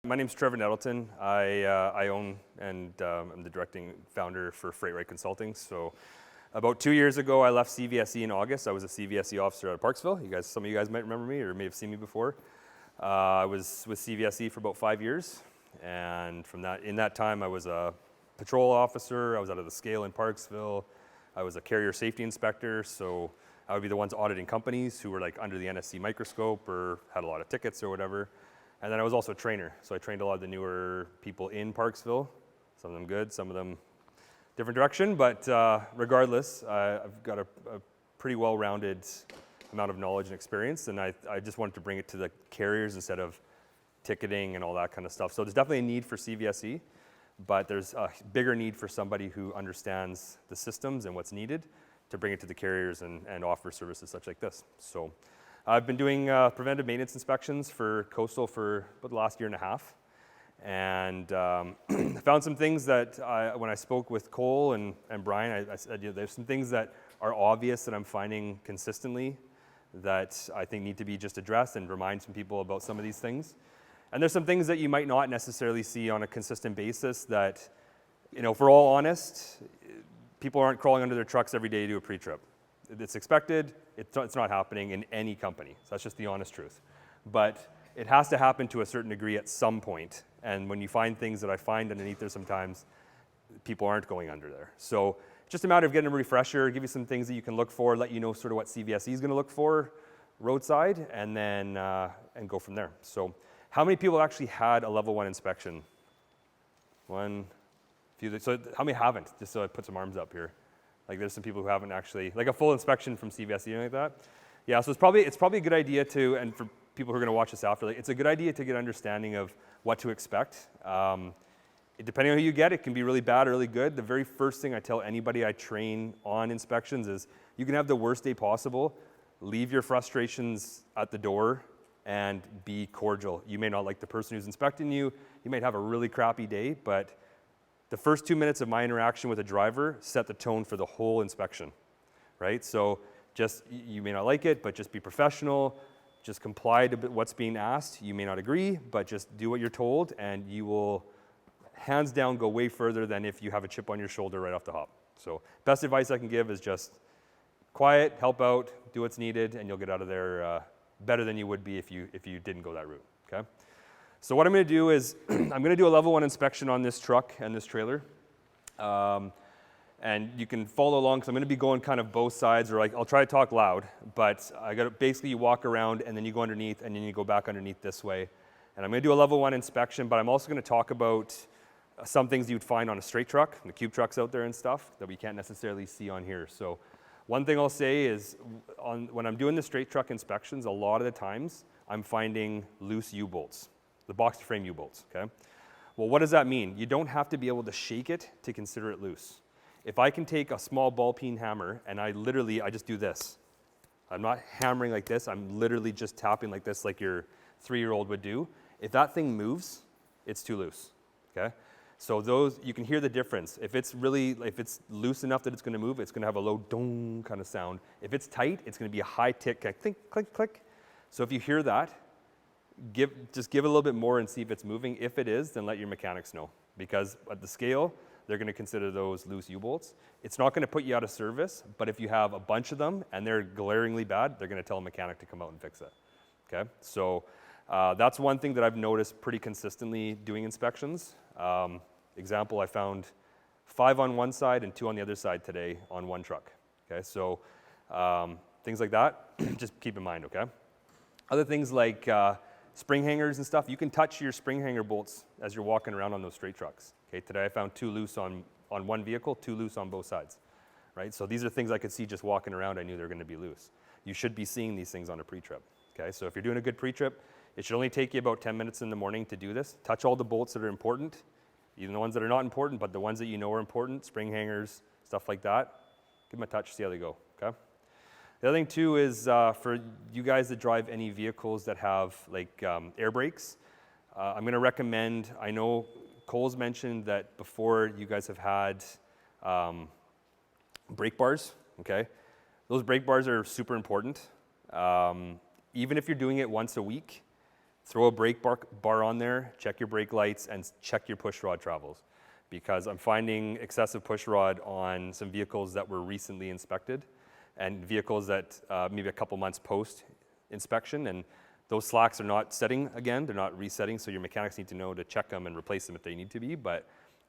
My name's Trevor Nettleton. I own and I'm the directing founder for Freight Right Consulting. So about 2 years ago, I left CVSE in August. I was a CVSE officer out of Parksville. Some of you guys might remember me or may have seen me before. I was with CVSE for about 5 years. And in that time, I was a patrol officer. I was out of the scale in Parksville. I was a carrier safety inspector. So I would be the ones auditing companies who were like under the NSC microscope or had a lot of tickets or whatever. And then I was also a trainer. So I trained a lot of the newer people in Parksville. Some of them good, some of them different direction. But regardless, I've got a pretty well-rounded amount of knowledge and experience. And I just wanted to bring it to the carriers instead of ticketing and all that kind of stuff. So there's definitely a need for CVSE, but there's a bigger need for somebody who understands the systems and what's needed to bring it to the carriers and offer services such like this. So I've been doing preventive maintenance inspections for Coastal for about the last year and a half. And I found some things that when I spoke with Cole and Brian, I said, there's some things that are obvious that I'm finding consistently that I think need to be just addressed and remind some people about some of these things. And there's some things that you might not necessarily see on a consistent basis that, if we're all honest, people aren't crawling under their trucks every day to do a pre-trip. It's expected, it's not happening in any company. So that's just the honest truth. But it has to happen to a certain degree at some point. And when you find things that I find underneath there sometimes, people aren't going under there. So just a matter of getting a refresher, give you some things that you can look for, let you know sort of what CVSE is going to look for roadside, and then and go from there. So how many people actually had a level 1 inspection? One, few. So how many haven't? Just so I put some arms up here. Like there's some people who haven't actually, like a full inspection from CVSE, anything like that. Yeah, so it's probably a good idea to, and for people who are going to watch this after, it's a good idea to get an understanding of what to expect. Depending on who you get, it can be really bad or really good. The very first thing I tell anybody I train on inspections is you can have the worst day possible, leave your frustrations at the door, and be cordial. You may not like the person who's inspecting you. You might have a really crappy day, but the first 2 minutes of my interaction with a driver set the tone for the whole inspection, right? So you may not like it, but just be professional. Just comply to what's being asked. You may not agree, but just do what you're told, and you will, hands down, go way further than if you have a chip on your shoulder right off the hop. So best advice I can give is just quiet, help out, do what's needed, and you'll get out of there better than you would be if you didn't go that route, okay? So what I'm going to do is I'm going to do a level 1 inspection on this truck and this trailer. And you can follow along because I'm going to be going kind of both sides, or I'll try to talk loud, but basically you walk around and then you go underneath and then you go back underneath this way. And I'm going to do a level 1 inspection, but I'm also going to talk about some things you would find on a straight truck, the cube trucks out there and stuff that we can't necessarily see on here. So one thing I'll say is when I'm doing the straight truck inspections, a lot of the times I'm finding loose U-bolts, the box frame U-bolts, okay? Well, what does that mean? You don't have to be able to shake it to consider it loose. If I can take a small ball peen hammer and I just do this. I'm not hammering like this, I'm literally just tapping like this like your 3-year-old would do. If that thing moves, it's too loose, okay? So you can hear the difference. If it's loose enough that it's going to move, it's going to have a low dong kind of sound. If it's tight, it's going to be a high tick, click, click, click. So if you hear that, just give it a little bit more and see if it's moving. If it is, then let your mechanics know. Because at the scale, they're going to consider those loose U-bolts. It's not going to put you out of service, but if you have a bunch of them and they're glaringly bad, they're going to tell a mechanic to come out and fix it, okay? So that's one thing that I've noticed pretty consistently doing inspections. Example, I found 5 on one side and 2 on the other side today on one truck, okay? So things like that, just keep in mind, okay? Other things like spring hangers and stuff, you can touch your spring hanger bolts as you're walking around on those straight trucks. Okay, today I found 2 loose on one vehicle, 2 loose on both sides, right? So these are things I could see just walking around. I knew they were going to be loose. You should be seeing these things on a pre-trip, okay? So if you're doing a good pre-trip, it should only take you about 10 minutes in the morning to do this. Touch all the bolts that are important, even the ones that are not important, but the ones that you know are important, spring hangers, stuff like that. Give them a touch, see how they go, okay? The other thing too is for you guys that drive any vehicles that have like air brakes, I'm going to recommend, I know Cole's mentioned that before you guys have had brake bars, okay? Those brake bars are super important. Even if you're doing it once a week, throw a brake bar on there, check your brake lights, and check your push rod travels. Because I'm finding excessive push rod on some vehicles that were recently inspected and vehicles that maybe a couple months post inspection, and those slacks are not setting again, they're not resetting, so your mechanics need to know to check them and replace them if they need to be, but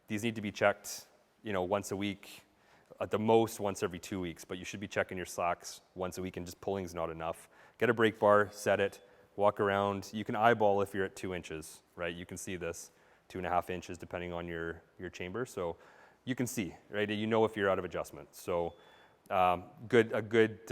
these need to be checked, you know, once a week, at the most once every 2 weeks, but you should be checking your slacks once a week, and just pulling is not enough. Get a brake bar, set it, walk around. You can eyeball if you're at 2 inches, right? You can see this, 2.5 inches depending on your chamber, so you can see, right? You know if you're out of adjustment. So a good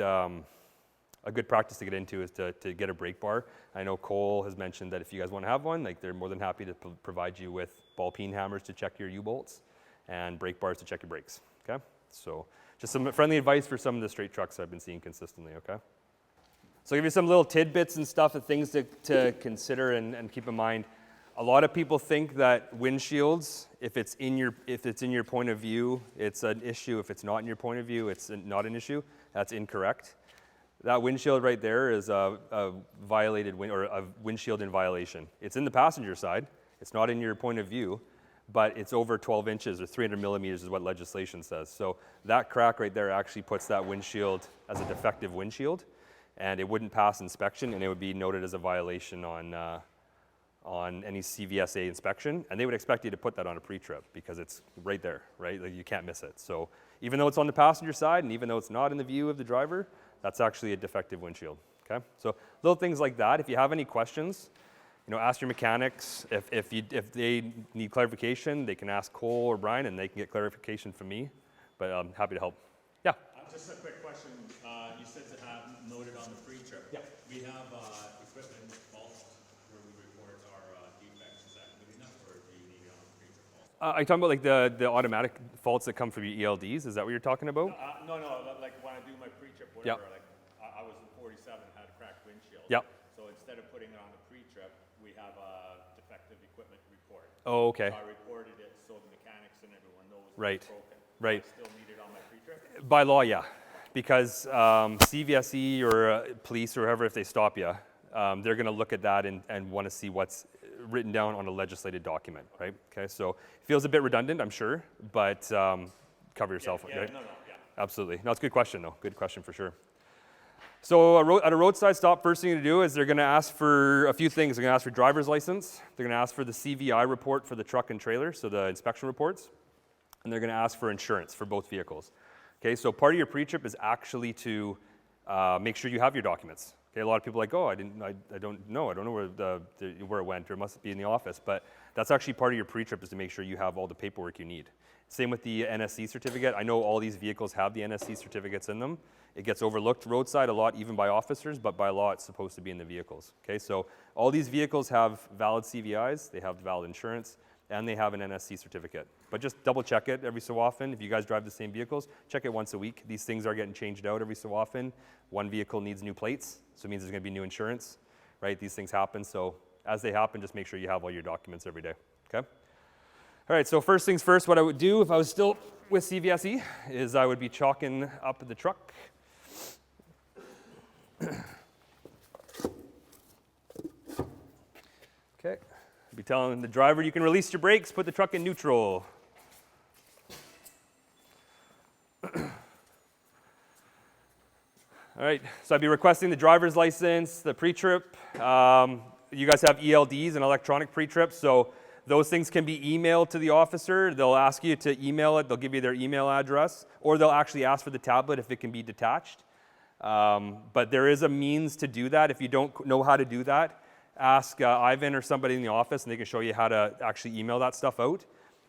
practice to get into is to get a brake bar. I know Cole has mentioned that if you guys want to have one, like they're more than happy to provide you with ball peen hammers to check your U-bolts and brake bars to check your brakes, okay? So just some friendly advice for some of the straight trucks I've been seeing consistently, okay? So I'll give you some little tidbits and stuff, and things to consider and keep in mind. A lot of people think that windshields, if it's in your point of view, it's an issue. If it's not in your point of view, it's not an issue. That's incorrect. That windshield right there is a windshield in violation. It's in the passenger side. It's not in your point of view, but it's over 12 inches or 300 millimeters is what legislation says. So that crack right there actually puts that windshield as a defective windshield, and it wouldn't pass inspection, and it would be noted as a violation on any CVSA inspection, and they would expect you to put that on a pre-trip because it's right there, right? Like you can't miss it. So even though it's on the passenger side, and even though it's not in the view of the driver, that's actually a defective windshield, okay? So little things like that. If you have any questions, you know, ask your mechanics. If they need clarification, they can ask Cole or Brian, and they can get clarification from me, but I'm happy to help. Yeah? Just a quick question. You said to have noted on the pre-trip. Yeah. We have equipment faults where we report our defects. Is that good enough, or do you need it on the pre-trip fault? Are you talking about like the automatic faults that come from your ELDs? Is that what you're talking about? No, like when I do my pre-trip, whatever, like I was in 47, had a cracked windshield. Yep. So instead of putting it on the pre-trip, we have a defective equipment report. Oh, okay. So I reported it so the mechanics and everyone knows Right. it's broken. Right. I still need it on my pre-trip? By law, yeah. Because CVSE or police or whoever, if they stop you, they're going to look at that and want to see what's written down on a legislated document, right? Okay, so it feels a bit redundant, I'm sure, but cover yourself, right? No, Absolutely. No, it's a good question, though. Good question for sure. So at a roadside stop, first thing to do is they're going to ask for a few things. They're going to ask for driver's license. They're going to ask for the CVI report for the truck and trailer, so the inspection reports. And they're going to ask for insurance for both vehicles. Okay, so part of your pre-trip is actually to make sure you have your documents. Okay, a lot of people are like, oh, I don't know where it went, or it must be in the office. But that's actually part of your pre-trip, is to make sure you have all the paperwork you need. Same with the NSC certificate. I know all these vehicles have the NSC certificates in them. It gets overlooked roadside a lot, even by officers, but by law it's supposed to be in the vehicles. Okay, so all these vehicles have valid CVIs, they have valid insurance, and they have an NSC certificate. But just double check it every so often. If you guys drive the same vehicles, check it once a week. These things are getting changed out every so often. One vehicle needs new plates, so it means there's gonna be new insurance, right? These things happen, so as they happen, just make sure you have all your documents every day, okay? All right, so first things first, what I would do if I was still with CVSE is I would be chalking up the truck. Okay, be telling the driver you can release your brakes, put the truck in neutral. All right, so I'd be requesting the driver's license, the pre-trip. You guys have ELDs and electronic pre-trips, so those things can be emailed to the officer. They'll ask you to email it. They'll give you their email address, or they'll actually ask for the tablet if it can be detached. But there is a means to do that. If you don't know how to do that, ask Ivan or somebody in the office, and they can show you how to actually email that stuff out.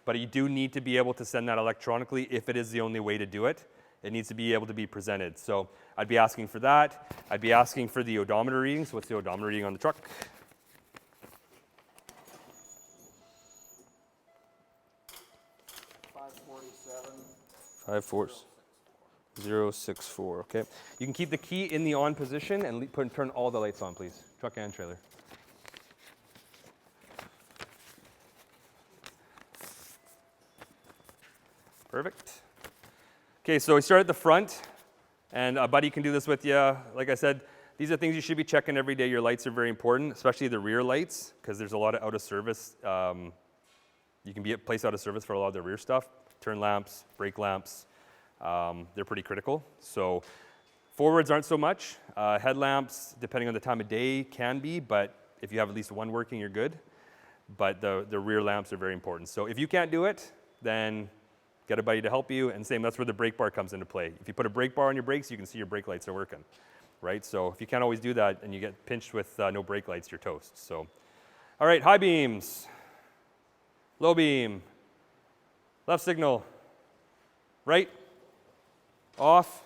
But you do need to be able to send that electronically if it is the only way to do it. It needs to be able to be presented. So I'd be asking for that. I'd be asking for the odometer readings. What's the odometer reading on the truck? 54064, okay. You can keep the key in the on position and turn all the lights on, please. Truck and trailer. Perfect. Okay, so we start at the front, and a buddy can do this with you. Like I said, These are things you should be checking every day. Your lights are very important, especially the rear lights, because there's a lot of out of service. You can be placed out of service for a lot of the rear stuff. Turn lamps, brake lamps, they're pretty critical. So forwards aren't so much. Headlamps, depending on the time of day, can be, but if you have at least one working, you're good. But the rear lamps are very important. So if you can't do it, then get a buddy to help you. And same, that's where the brake bar comes into play. If you put a brake bar on your brakes, you can see your brake lights are working, right? So if you can't always do that and you get pinched with no brake lights, you're toast. So, all right, high beams, low beam, left signal, right, off,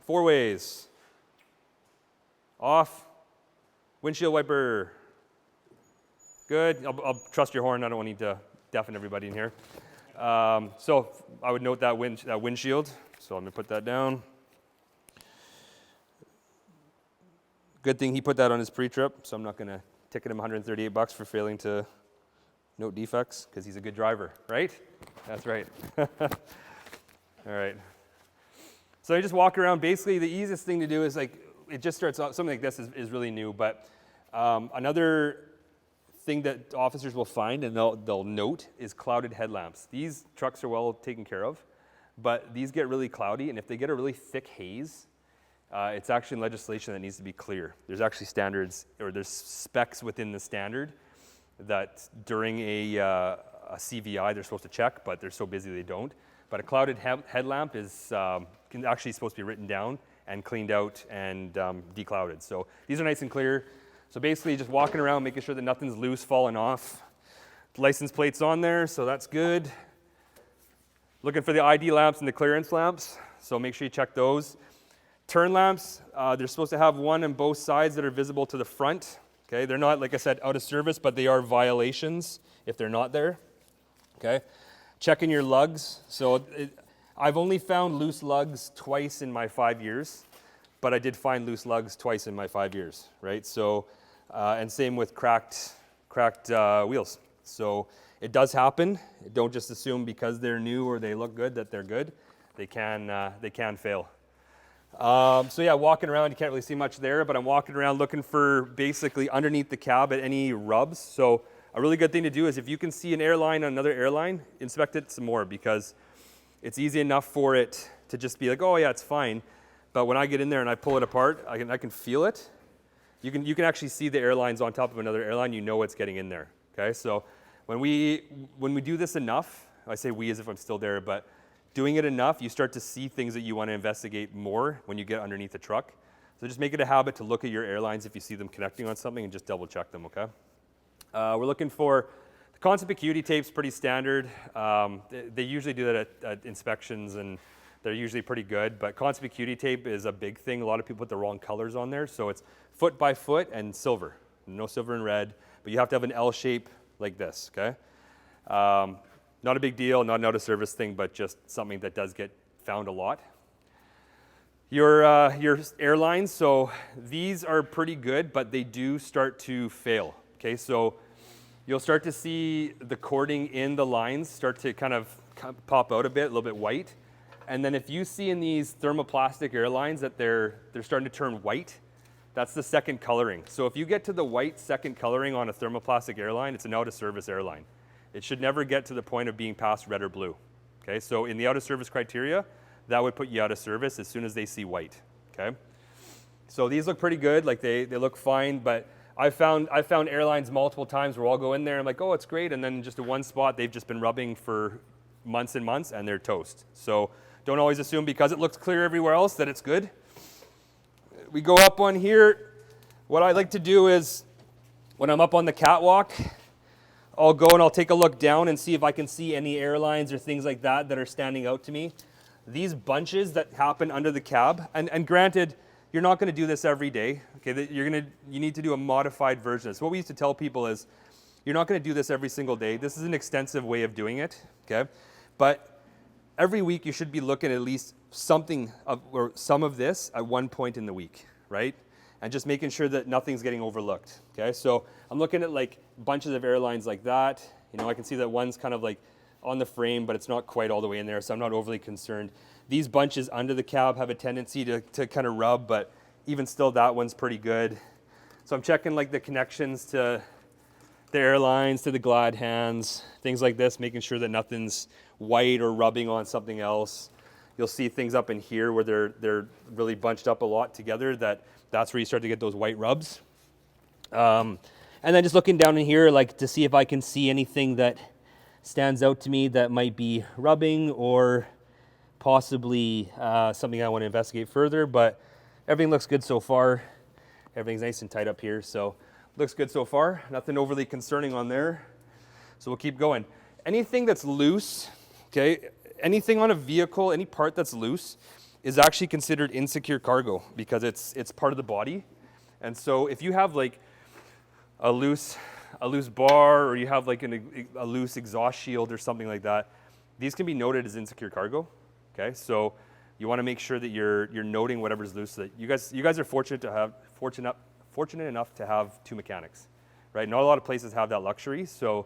4 ways, off, windshield wiper, good. I'll trust your horn. I don't need to deafen everybody in here. So I would note that windshield. So I'm going to put that down. Good thing he put that on his pre-trip, so I'm not going to ticket him $138 for failing to note defects, because he's a good driver, right? That's right. All right. So I just walk around. Basically, the easiest thing to do is like, it just starts out, something like this is really new, but another thing that officers will find and they'll note is clouded headlamps. These trucks are well taken care of, but these get really cloudy, and if they get a really thick haze, it's actually in legislation that needs to be clear. There's actually standards, or there's specs within the standard that during a CVI they're supposed to check, but they're so busy they don't. But a clouded headlamp is actually supposed to be written down and cleaned out and declouded. So these are nice and clear. So basically just walking around, making sure that nothing's loose, falling off. The license plate's on there, so that's good. Looking for the ID lamps and the clearance lamps, so make sure you check those. Turn lamps, they're supposed to have one on both sides that are visible to the front. Okay, they're not, like I said, out of service, but they are violations if they're not there. Okay, checking your lugs. So I've only found loose lugs twice in my 5 years, but I did find loose lugs twice in my 5 years, right? So, and same with cracked wheels. So it does happen. Don't just assume because they're new or they look good that they're good. They can fail. So yeah, walking around, you can't really see much there, but I'm walking around looking for basically underneath the cab at any rubs. So a really good thing to do is if you can see an airline on another airline, inspect it some more, because it's easy enough for it to just be like, oh yeah, it's fine. But when I get in there and I pull it apart, I can feel it. You can actually see the airlines on top of another airline. You know what's getting in there. Okay, so when we do this enough, I say we as if I'm still there, but doing it enough, you start to see things that you want to investigate more when you get underneath the truck. So just make it a habit to look at your airlines if you see them connecting on something and just double check them, okay? We're looking for, the constant acuity tape's pretty standard. They usually do that at inspections, and they're usually pretty good, but constant acuity tape is a big thing. A lot of people put the wrong colors on there, so it's foot by foot and silver. No silver and red, but you have to have an L shape like this, okay? Not a big deal, not an out of service thing, but just something that does get found a lot. Your airlines, so these are pretty good, but they do start to fail, okay? So you'll start to see the cording in the lines start to kind of pop out a bit, a little bit white. And then if you see in these thermoplastic airlines that they're starting to turn white, that's the second coloring. So if you get to the white second coloring on a thermoplastic airline, it's an out of service airline. It should never get to the point of being past red or blue. Okay, so in the out of service criteria, that would put you out of service as soon as they see white. Okay, so these look pretty good, like they look fine, but I found airlines multiple times where I'll go in there and I'm like, oh, it's great, and then just in one spot they've just been rubbing for months and months and they're toast. So don't always assume because it looks clear everywhere else that it's good. We go up on here. What I like to do is when I'm up on the catwalk, I'll go and I'll take a look down and see if I can see any airlines or things like that that are standing out to me. These bunches that happen under the cab, and granted, you're not going to do this every day. Okay, you need to do a modified version. So what we used to tell people is, you're not going to do this every single day. This is an extensive way of doing it. Okay, but every week you should be looking at least something or some of this at one point in the week, right? And just making sure that nothing's getting overlooked. Okay, so I'm looking at like bunches of airlines like that. You know, I can see that one's kind of like on the frame, but it's not quite all the way in there, so I'm not overly concerned. These bunches under the cab have a tendency to kind of rub, but even still, that one's pretty good. So I'm checking like the connections to the airlines, to the glad hands, things like this, making sure that nothing's white or rubbing on something else. You'll see things up in here where they're really bunched up a lot together, that's where you start to get those white rubs. And then just looking down in here, like to see if I can see anything that stands out to me that might be rubbing or possibly something I want to investigate further, but everything looks good so far. Everything's nice and tight up here, so looks good so far. Nothing overly concerning on there. So we'll keep going. Anything that's loose, okay, anything on a vehicle, any part that's loose is actually considered insecure cargo because it's part of the body. And so if you have like a loose bar, or you have like a loose exhaust shield or something like that, these can be noted as insecure cargo. Okay, so you want to make sure that you're noting whatever's loose. So that you guys are fortunate enough to have two mechanics, right? Not a lot of places have that luxury, so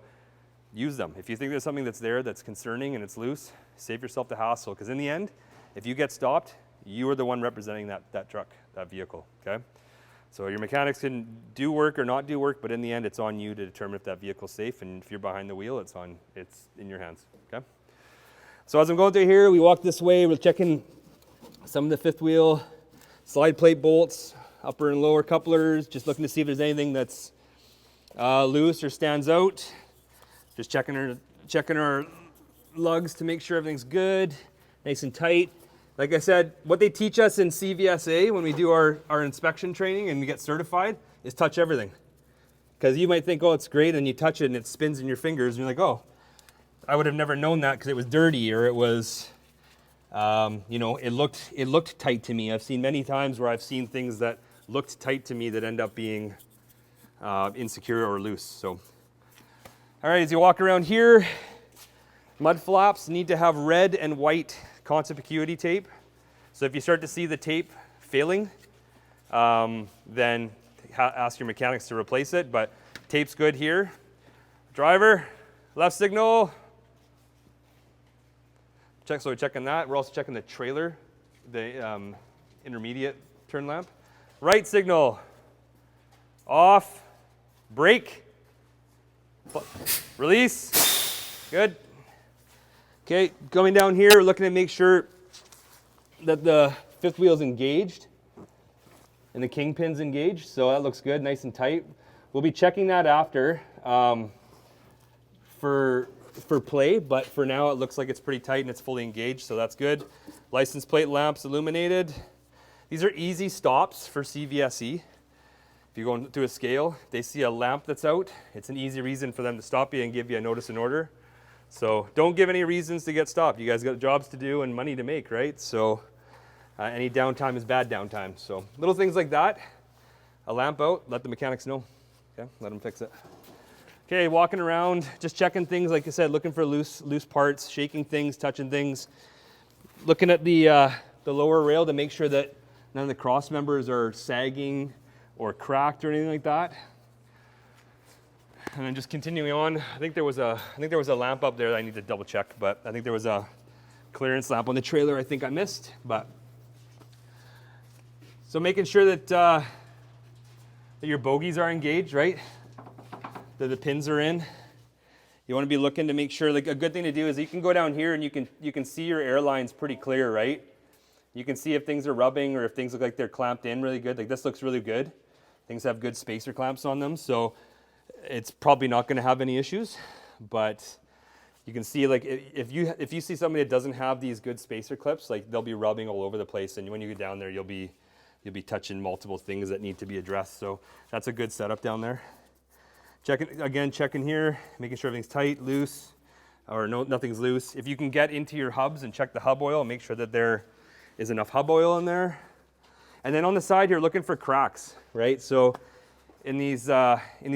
use them. If you think there's something that's there that's concerning and it's loose, save yourself the hassle, because in the end, if you get stopped, you are the one representing that truck, that vehicle. Okay, so your mechanics can do work or not do work, but in the end, it's on you to determine if that vehicle's safe, and if you're behind the wheel, it's in your hands. Okay. So as I'm going through here, we walk this way, we're checking some of the fifth wheel slide plate bolts, upper and lower couplers, just looking to see if there's anything that's loose or stands out. Just checking our lugs to make sure everything's good, nice and tight. Like I said, what they teach us in CVSA when we do our inspection training and we get certified is touch everything. Because you might think, oh, it's great, and you touch it and it spins in your fingers, and you're like, oh, I would have never known that because it was dirty, or it was, it looked tight to me. I've seen many times where I've seen things that looked tight to me that end up being insecure or loose. So, all right, as you walk around here, mud flaps need to have red and white conspicuity tape. So if you start to see the tape failing, then ask your mechanics to replace it. But tape's good here. Driver, left signal. So we're checking that. We're also checking the trailer, the intermediate turn lamp. Right signal. Off. Brake. Release. Good. Okay, coming down here, we're looking to make sure that the fifth wheel's engaged and the kingpin's engaged, so that looks good, nice and tight. We'll be checking that after for play, but for now it looks like it's pretty tight and it's fully engaged, so that's good. License plate lamps illuminated. These are easy stops for CVSE. If you go through a scale, they see a lamp that's out, it's an easy reason for them to stop you and give you a notice and order. So don't give any reasons to get stopped. You guys got jobs to do and money to make, right? So any downtime is bad downtime. So little things like that. A lamp out, let the mechanics know. Okay, let them fix it. Okay, walking around, just checking things, like I said, looking for loose parts, shaking things, touching things. Looking at the lower rail to make sure that none of the cross members are sagging or cracked or anything like that. And then just continuing on, I think there was a lamp up there that I need to double check, but I think there was a clearance lamp on the trailer I think I missed. But so making sure that your bogies are engaged, right? That the pins are in. You want to be looking to make sure, like a good thing to do is you can go down here and you can see your airlines pretty clear, right? You can see if things are rubbing or if things look like they're clamped in really good. Like this looks really good. Things have good spacer clamps on them, so it's probably not going to have any issues, but you can see, like, if you see somebody that doesn't have these good spacer clips, like they'll be rubbing all over the place, and when you get down there, you'll be touching multiple things that need to be addressed. So that's a good setup down there. Checking here, making sure everything's tight, loose, or nothing's loose. If you can get into your hubs and check the hub oil, make sure that there is enough hub oil in there. And then on the side here, looking for cracks, right? So in these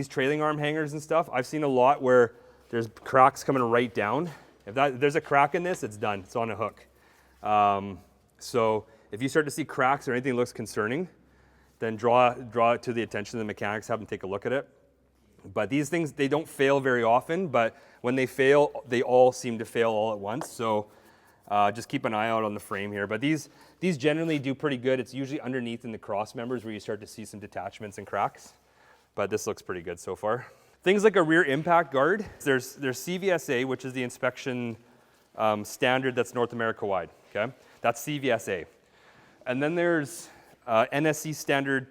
trailing arm hangers and stuff, I've seen a lot where there's cracks coming right down. If there's a crack in this, it's done. It's on a hook. So if you start to see cracks or anything that looks concerning, then draw it to the attention of the mechanics, have them take a look at it. But these things, they don't fail very often, but when they fail, they all seem to fail all at once. So Just keep an eye out on the frame here. But these generally do pretty good. It's usually underneath in the cross members where you start to see some detachments and cracks. But this looks pretty good so far. Things like a rear impact guard. There's CVSA, which is the inspection standard that's North America wide. Okay, that's CVSA. And then there's NSC standard.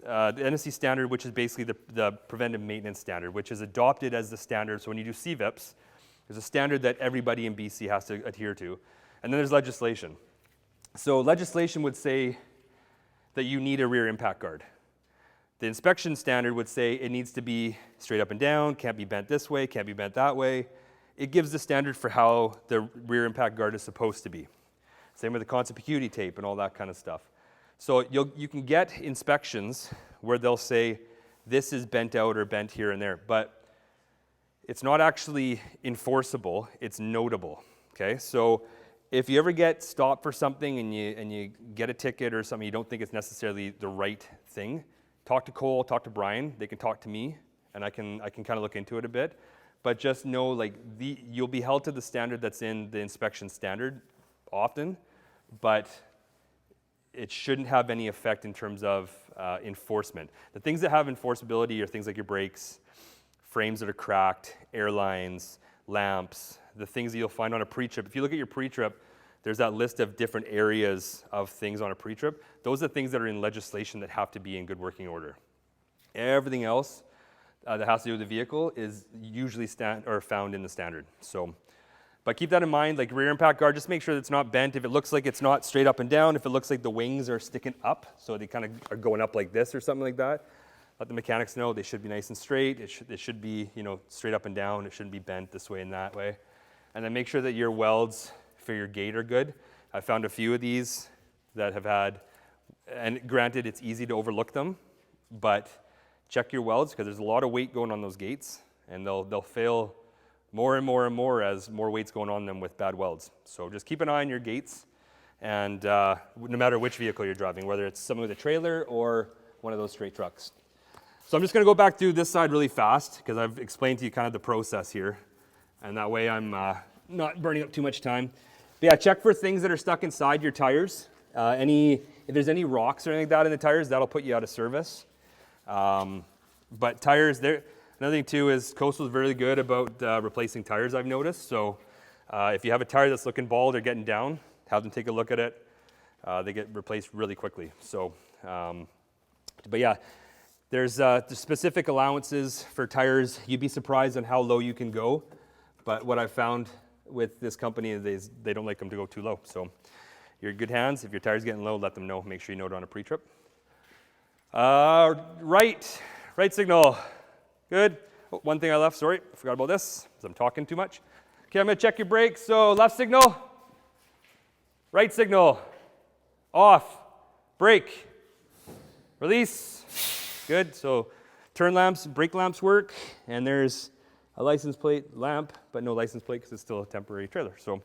The NSC standard, which is basically the preventive maintenance standard, which is adopted as the standard. So when you do CVIPs, there's a standard that everybody in BC has to adhere to. And then there's legislation. So legislation would say that you need a rear impact guard. The inspection standard would say it needs to be straight up and down, can't be bent this way, can't be bent that way. It gives the standard for how the rear impact guard is supposed to be. Same with the consecutivity tape and all that kind of stuff. So you can get inspections where they'll say this is bent out or bent here and there, but it's not actually enforceable, it's notable, okay? So if you ever get stopped for something and you get a ticket or something, you don't think it's necessarily the right thing, talk to Cole, talk to Brian, they can talk to me, and I can kind of look into it a bit. But just know, like, you'll be held to the standard that's in the inspection standard often, but it shouldn't have any effect in terms of enforcement. The things that have enforceability are things like your brakes, frames that are cracked, airlines, lamps, the things that you'll find on a pre-trip. If you look at your pre-trip, there's that list of different areas of things on a pre-trip. Those are things that are in legislation that have to be in good working order. Everything else that has to do with the vehicle is usually found in the standard. So, but keep that in mind, like rear impact guard, just make sure that it's not bent. If it looks like it's not straight up and down, if it looks like the wings are sticking up, so they kind of are going up like this or something like that, let the mechanics know they should be nice and straight. It should be, straight up and down. It shouldn't be bent this way and that way. And then make sure that your welds for your gate are good. I found a few of these that have had, and granted it's easy to overlook them, but check your welds because there's a lot of weight going on those gates, and they'll fail more and more and more as more weight's going on them with bad welds. So just keep an eye on your gates, and no matter which vehicle you're driving, whether it's someone with a trailer or one of those straight trucks. So I'm just going to go back through this side really fast because I've explained to you kind of the process here, and that way I'm not burning up too much time. But yeah, check for things that are stuck inside your tires. If there's any rocks or anything like that in the tires, that'll put you out of service. But tires, another thing too is Coastal's very good about replacing tires, I've noticed. So if you have a tire that's looking bald or getting down, have them take a look at it. They get replaced really quickly. So, but yeah, there's specific allowances for tires. You'd be surprised on how low you can go. But what I've found with this company is they don't like them to go too low. So you're in good hands. If your tire's getting low, let them know. Make sure you note it on a pre-trip. Right signal. Good. Oh, one thing I left, sorry, I forgot about this because I'm talking too much. Okay, I'm going to check your brakes. So left signal, right signal, off, brake, release. Good. So turn lamps, brake lamps work, and there's a license plate lamp, but no license plate because it's still a temporary trailer. So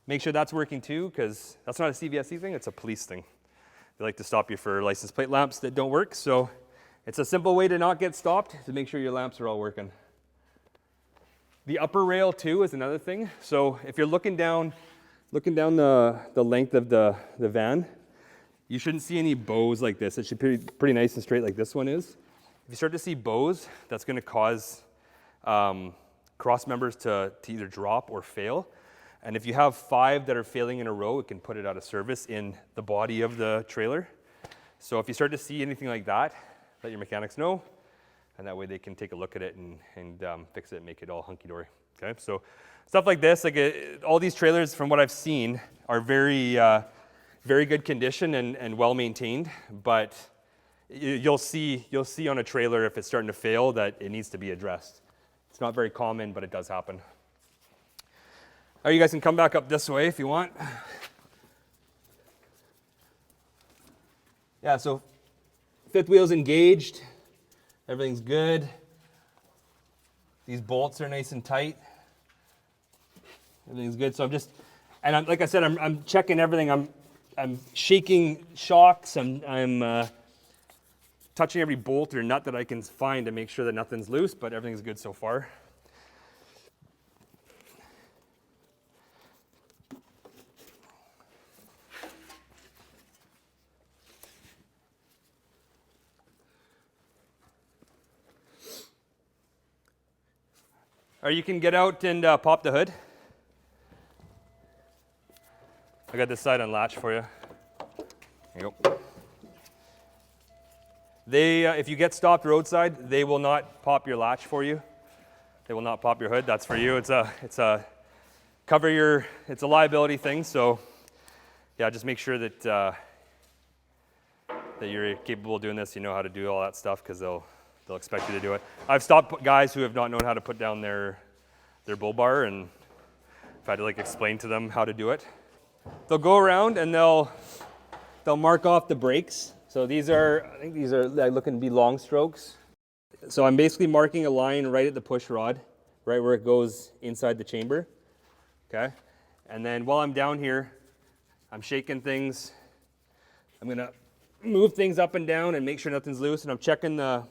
make sure that's working too, because that's not a CVSE thing, it's a police thing. They like to stop you for license plate lamps that don't work. So it's a simple way to not get stopped, to make sure your lamps are all working. The upper rail too is another thing. So if you're looking down the length of the van, you shouldn't see any bows like this. It should be pretty nice and straight like this one is. If you start to see bows, that's going to cause cross members to either drop or fail. And if you have 5 that are failing in a row, it can put it out of service in the body of the trailer. So if you start to see anything like that, let your mechanics know, and that way they can take a look at it and fix it and make it all hunky-dory. Okay, so stuff like this, all these trailers from what I've seen are very good condition and well maintained, but you'll see on a trailer if it's starting to fail that it needs to be addressed. It's not very common, but it does happen. All right, you guys can come back up this way if you want. Yeah, so fifth wheel's engaged. Everything's good. These bolts are nice and tight. Everything's good. So like I said, I'm checking everything. I'm shaking shocks. I'm touching every bolt or nut that I can find to make sure that nothing's loose, but everything's good so far. Or you can get out and pop the hood. I got this side unlatched for you. There you go. They, if you get stopped roadside, they will not pop your latch for you. They will not pop your hood. That's for you. It's a liability thing. So, yeah, just make sure that that you're capable of doing this. You know how to do all that stuff because they'll expect you to do it. I've stopped guys who have not known how to put down their bull bar, and I've had to like explain to them how to do it. They'll go around and they'll mark off the brakes. So I think these are looking to be long strokes. So I'm basically marking a line right at the push rod, right where it goes inside the chamber. Okay. And then while I'm down here, I'm shaking things. I'm gonna move things up and down and make sure nothing's loose. And I'm checking the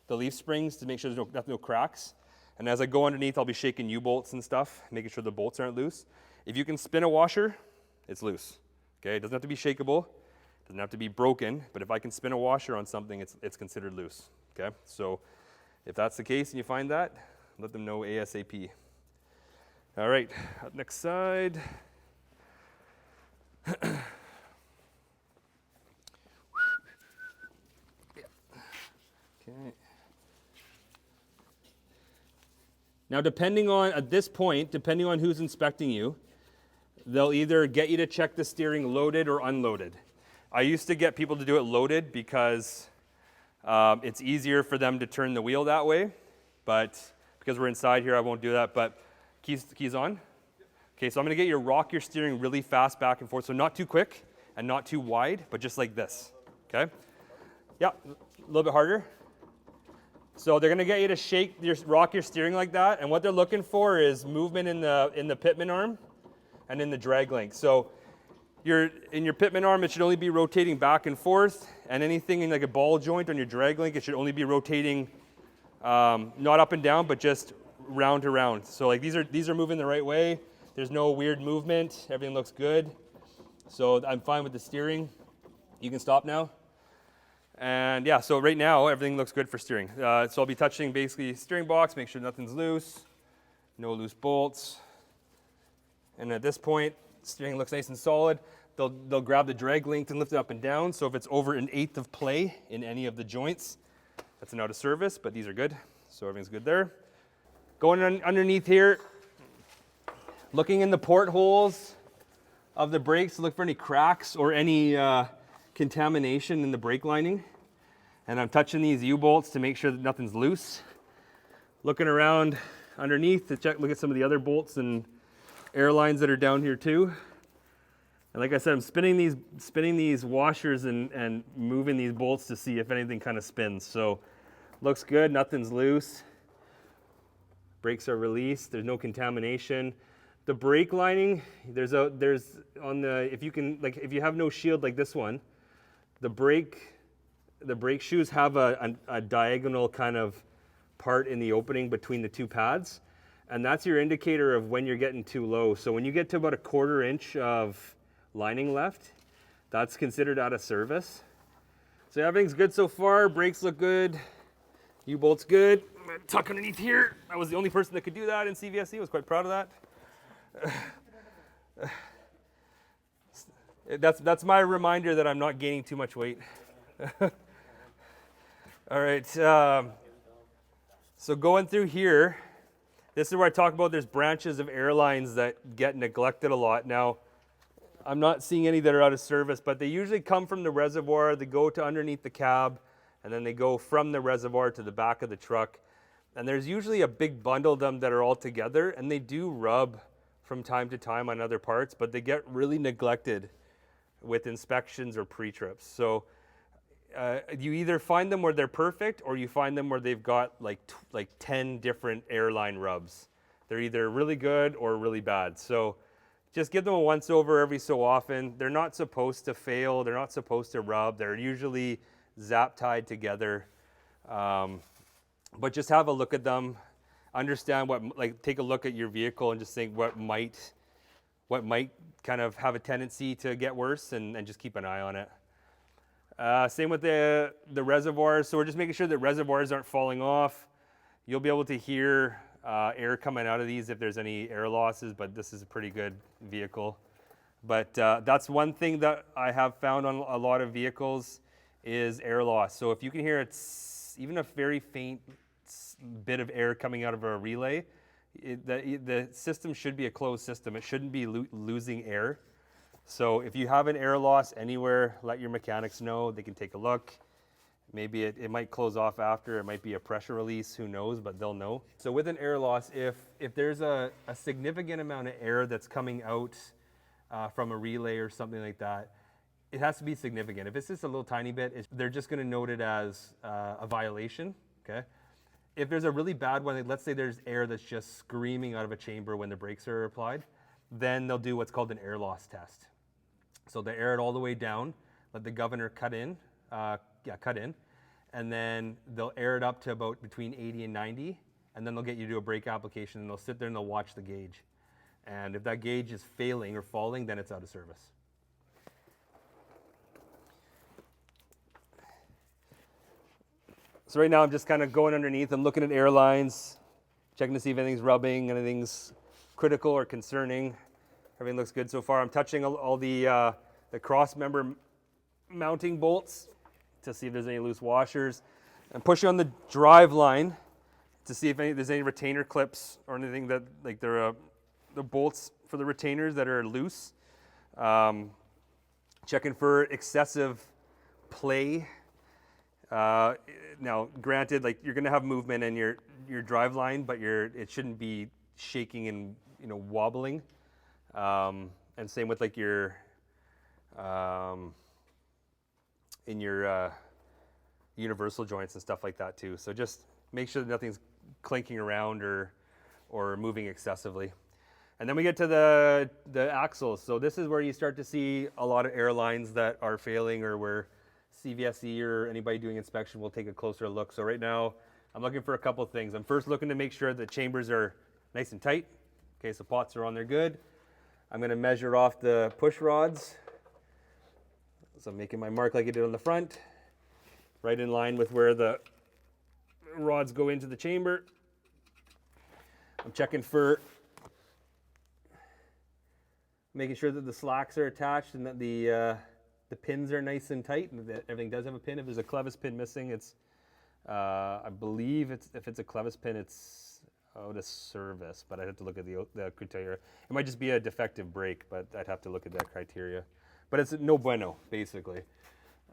leaf springs to make sure there's no cracks. And as I go underneath, I'll be shaking U-bolts and stuff, making sure the bolts aren't loose. If you can spin a washer, it's loose. Okay. It doesn't have to be shakeable. Doesn't have to be broken, but if I can spin a washer on something, it's considered loose. Okay, so if that's the case and you find that, let them know ASAP. All right, up next side. Okay. Now, depending on who's inspecting you, they'll either get you to check the steering loaded or unloaded. I used to get people to do it loaded because it's easier for them to turn the wheel that way, but because we're inside here, I won't do that. But keys on? Okay, so I'm gonna get you to rock your steering really fast back and forth, so not too quick and not too wide, but just like this, okay? Yeah, a little bit harder. So they're gonna get you to rock your steering like that, and what they're looking for is movement in the pitman arm and in the drag link. So in your pitman arm, it should only be rotating back and forth, and anything in like a ball joint on your drag link, it should only be rotating not up and down, but just round to round. So like these are moving the right way. There's no weird movement. Everything looks good. So I'm fine with the steering. You can stop now. And yeah, so right now everything looks good for steering. So I'll be touching basically steering box, make sure nothing's loose, no loose bolts. And at this point, steering looks nice and solid. They'll grab the drag link and lift it up and down. So if it's over 1/8 of play in any of the joints, that's an out of service, but these are good. So everything's good there. Going underneath here, looking in the portholes of the brakes to look for any cracks or any contamination in the brake lining. And I'm touching these U-bolts to make sure that nothing's loose. Looking around underneath to look at some of the other bolts and air lines that are down here too. And like I said, I'm spinning these washers and moving these bolts to see if anything kind of spins. So looks good, nothing's loose. Brakes are released, there's no contamination. The brake lining, if you have no shield like this one, the brake shoes have a diagonal kind of part in the opening between the two pads. And that's your indicator of when you're getting too low. So when you get to about 1/4 inch of lining left, that's considered out of service. So everything's good so far. Brakes look good. U-bolt's good. I'm gonna tuck underneath here. I was the only person that could do that in CVSE. I was quite proud of that. That's my reminder that I'm not gaining too much weight. All right. So going through here, this is where I talk about there's branches of airlines that get neglected a lot. Now, I'm not seeing any that are out of service, but they usually come from the reservoir, they go to underneath the cab, and then they go from the reservoir to the back of the truck. And there's usually a big bundle of them that are all together, and they do rub from time to time on other parts, but they get really neglected with inspections or pre-trips. So you either find them where they're perfect, or you find them where they've got like 10 different airline rubs. They're either really good or really bad. So just give them a once over every so often. They're not supposed to fail. They're not supposed to rub. They're usually zap tied together. But just have a look at them. Understand take a look at your vehicle and just think what might kind of have a tendency to get worse, and just keep an eye on it. Same with the reservoirs. So we're just making sure that reservoirs aren't falling off. You'll be able to hear air coming out of these if there's any air losses, but this is a pretty good vehicle. But that's one thing that I have found on a lot of vehicles is air loss. So if you can hear it's even a very faint bit of air coming out of a relay, the system should be a closed system. It shouldn't be losing air. So if you have an air loss anywhere, let your mechanics know. They can take a look. Maybe it might close off after. It might be a pressure release. Who knows? But they'll know. So with an air loss, if there's a significant amount of air that's coming out from a relay or something like that, it has to be significant. If it's just a little tiny bit, they're just going to note it as a violation. Okay. If there's a really bad one, let's say there's air that's just screaming out of a chamber when the brakes are applied, then they'll do what's called an air loss test. So they air it all the way down, let the governor cut in, and then they'll air it up to about between 80 and 90, and then they'll get you to do a brake application, and they'll sit there and they'll watch the gauge. And if that gauge is failing or falling, then it's out of service. So right now I'm just kind of going underneath. I'm looking at airlines, checking to see if anything's rubbing, anything's critical or concerning. Everything looks good so far. I'm touching all the cross member mounting bolts to see if there's any loose washers. I'm pushing on the drive line to see if there's any retainer clips or anything that, like the bolts for the retainers that are loose. Checking for excessive play. Now, granted, like you're going to have movement in your drive line, but it shouldn't be shaking and wobbling. And same with like your in your universal joints and stuff like that too. So just make sure that nothing's clinking around or moving excessively. And then we get to the axles. So this is where you start to see a lot of airlines that are failing, or where CVSE or anybody doing inspection will take a closer look. So right now I'm looking for a couple of things. I'm first looking to make sure the chambers are nice and tight. Okay, so pots are on there good. I'm going to measure off the push rods. So I'm making my mark like I did on the front, right in line with where the rods go into the chamber. I'm checking for making sure that the slacks are attached and that the pins are nice and tight, and that everything does have a pin. If there's a clevis pin missing, it's I believe if it's a clevis pin, it's out of service, but I'd have to look at the criteria. It might just be a defective brake, but I'd have to look at that criteria. But it's no bueno, basically.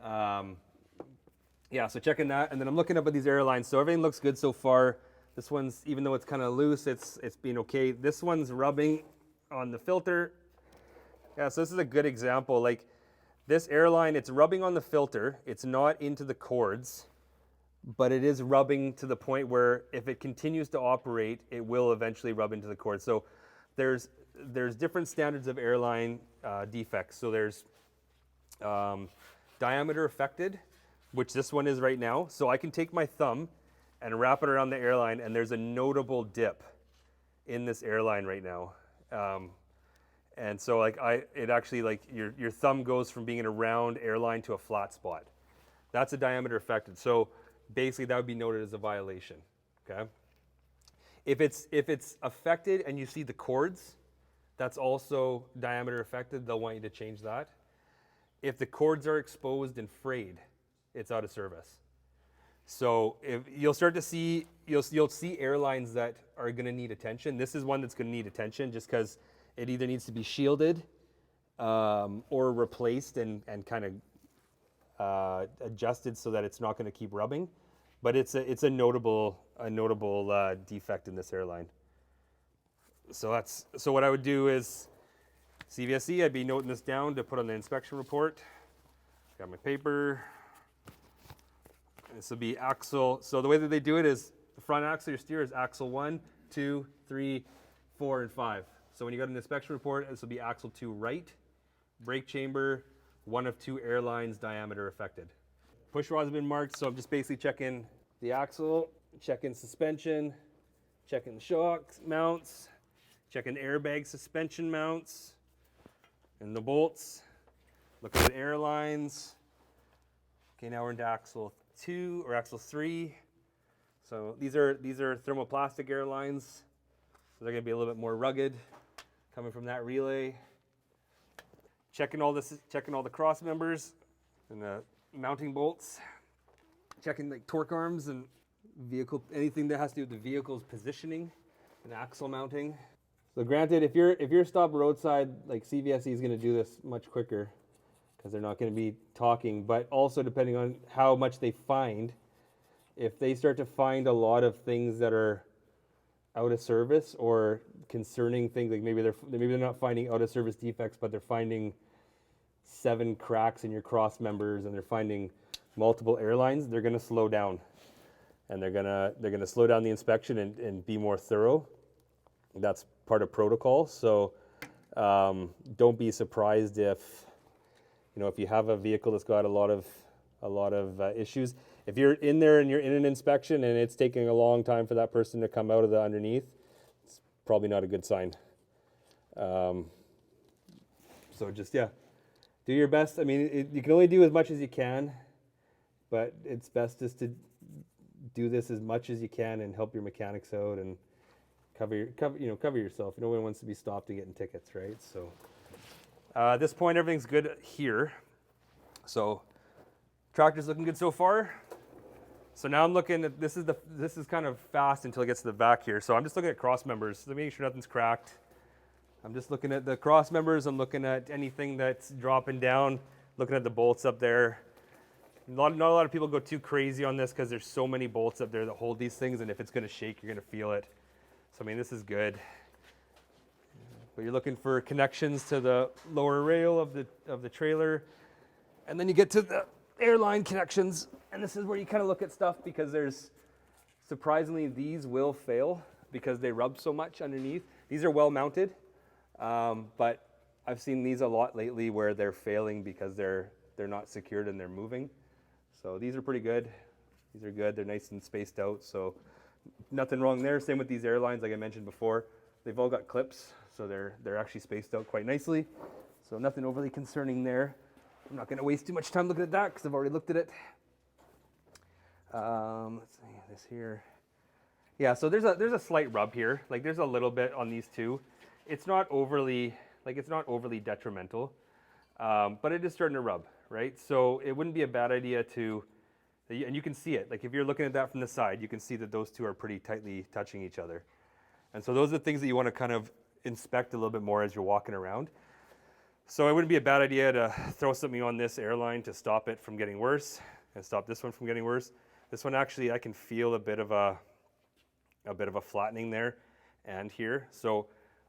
Yeah, so checking that, and then I'm looking up at these airlines. So everything looks good so far. This one's, even though it's kind of loose, it's been okay. This one's rubbing on the filter. Yeah, so this is a good example. Like this airline, it's rubbing on the filter. It's not into the cords, but it is rubbing to the point where if it continues to operate, it will eventually rub into the cords. So there's different standards of airline defects. So there's diameter affected, which this one is right now. So I can take my thumb and wrap it around the airline, and there's a notable dip in this airline right now. And so like it actually, like your thumb goes from being in a round airline to a flat spot. That's a diameter affected. So basically that would be noted as a violation. Okay. If it's affected and you see the cords, that's also diameter affected. They'll want you to change that. If the cords are exposed and frayed, it's out of service. So if you'll start to see, you'll see airlines that are going to need attention. This is one that's going to need attention just because it either needs to be shielded or replaced and kind of adjusted so that it's not going to keep rubbing. But it's a notable defect in this airline. So what I would do is CVSE. I'd be noting this down to put on the inspection report. Got my paper. This will be axle. So the way that they do it is the front axle, your steer is axle 1, 2, 3, 4, and 5. So when you got an inspection report, this will be axle 2 right, brake chamber, 1 of 2 airlines, diameter affected. Push rods have been marked, so I'm just basically checking the axle, checking suspension, checking the shocks, mounts, checking airbag suspension mounts, and the bolts, looking at airlines. Okay, now we're into axle 2 or axle 3. So these are thermoplastic airlines. So they're going to be a little bit more rugged, coming from that relay. Checking all the cross members and the mounting bolts. Checking like torque arms and vehicle, anything that has to do with the vehicle's positioning and axle mounting. So granted, if you're stopped roadside, like CVSE is going to do this much quicker because they're not going to be talking. But also depending on how much they find, if they start to find a lot of things that are out of service or concerning things, like maybe they're not finding out of service defects, but they're finding 7 cracks in your cross members and they're finding multiple airlines, they're going to slow down, and they're going to slow down the inspection and be more thorough. That's part of protocol. So don't be surprised if you have a vehicle that's got a lot of issues. If you're in there and you're in an inspection and it's taking a long time for that person to come out of the underneath, it's probably not a good sign. So just do your best. I mean, you can only do as much as you can, but it's best just to do this as much as you can and help your mechanics out and cover yourself. No one wants to be stopped and getting tickets, right? So at this point, everything's good here. So tractor's looking good so far. So now I'm looking at this is kind of fast until it gets to the back here. So I'm just looking at cross members, so making sure nothing's cracked. I'm just looking at the cross members. I'm looking at anything that's dropping down. Looking at the bolts up there. Not a lot of people go too crazy on this because there's so many bolts up there that hold these things, and if it's going to shake, you're going to feel it. So I mean, this is good. But you're looking for connections to the lower rail of the trailer, and then you get to the airline connections, and this is where you kind of look at stuff because surprisingly these will fail because they rub so much underneath. These are well mounted, but I've seen these a lot lately where they're failing because they're not secured and they're moving. So these are pretty good. These are good. They're nice and spaced out, so nothing wrong there. Same with these airlines, like I mentioned before. They've all got clips, so they're actually spaced out quite nicely. So nothing overly concerning there. I'm not going to waste too much time looking at that because I've already looked at it. Let's see this here. Yeah, so there's a slight rub here. Like there's a little bit on these two. It's not overly detrimental, but it is starting to rub, right? So it wouldn't be a bad idea and you can see it. Like if you're looking at that from the side, you can see that those two are pretty tightly touching each other. And so those are the things that you want to kind of inspect a little bit more as you're walking around. So it wouldn't be a bad idea to throw something on this airline to stop it from getting worse and stop this one from getting worse. This one actually, I can feel a bit of a flattening there and here. So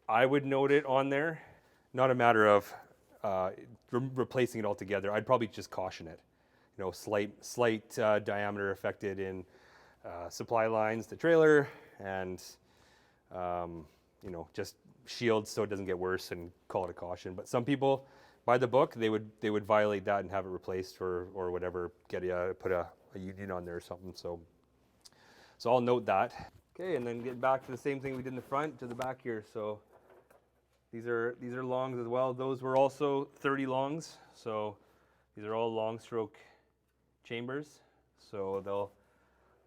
I would note it on there, not a matter of replacing it altogether. I'd probably just caution it. Slight diameter affected in supply lines to trailer, and just shield so it doesn't get worse and call it a caution. But some people, by the book, they would violate that and have it replaced or whatever, put a union on there or something. So I'll note that. Okay, and then get back to the same thing we did in the front to the back here. So these are longs as well. Those were also 30 longs. So these are all long stroke chambers. So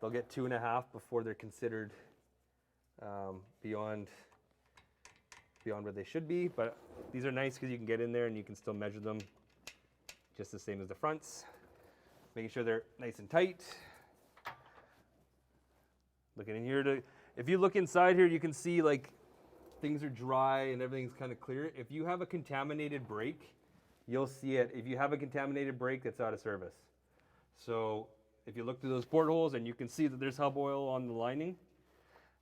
they'll get 2.5 before they're considered beyond where they should be. But these are nice because you can get in there and you can still measure them just the same as the fronts. Making sure they're nice and tight. Looking in here if you look inside here, you can see like things are dry and everything's kind of clear. If you have a contaminated brake, you'll see it. If you have a contaminated brake, that's out of service. So if you look through those portholes and you can see that there's hub oil on the lining,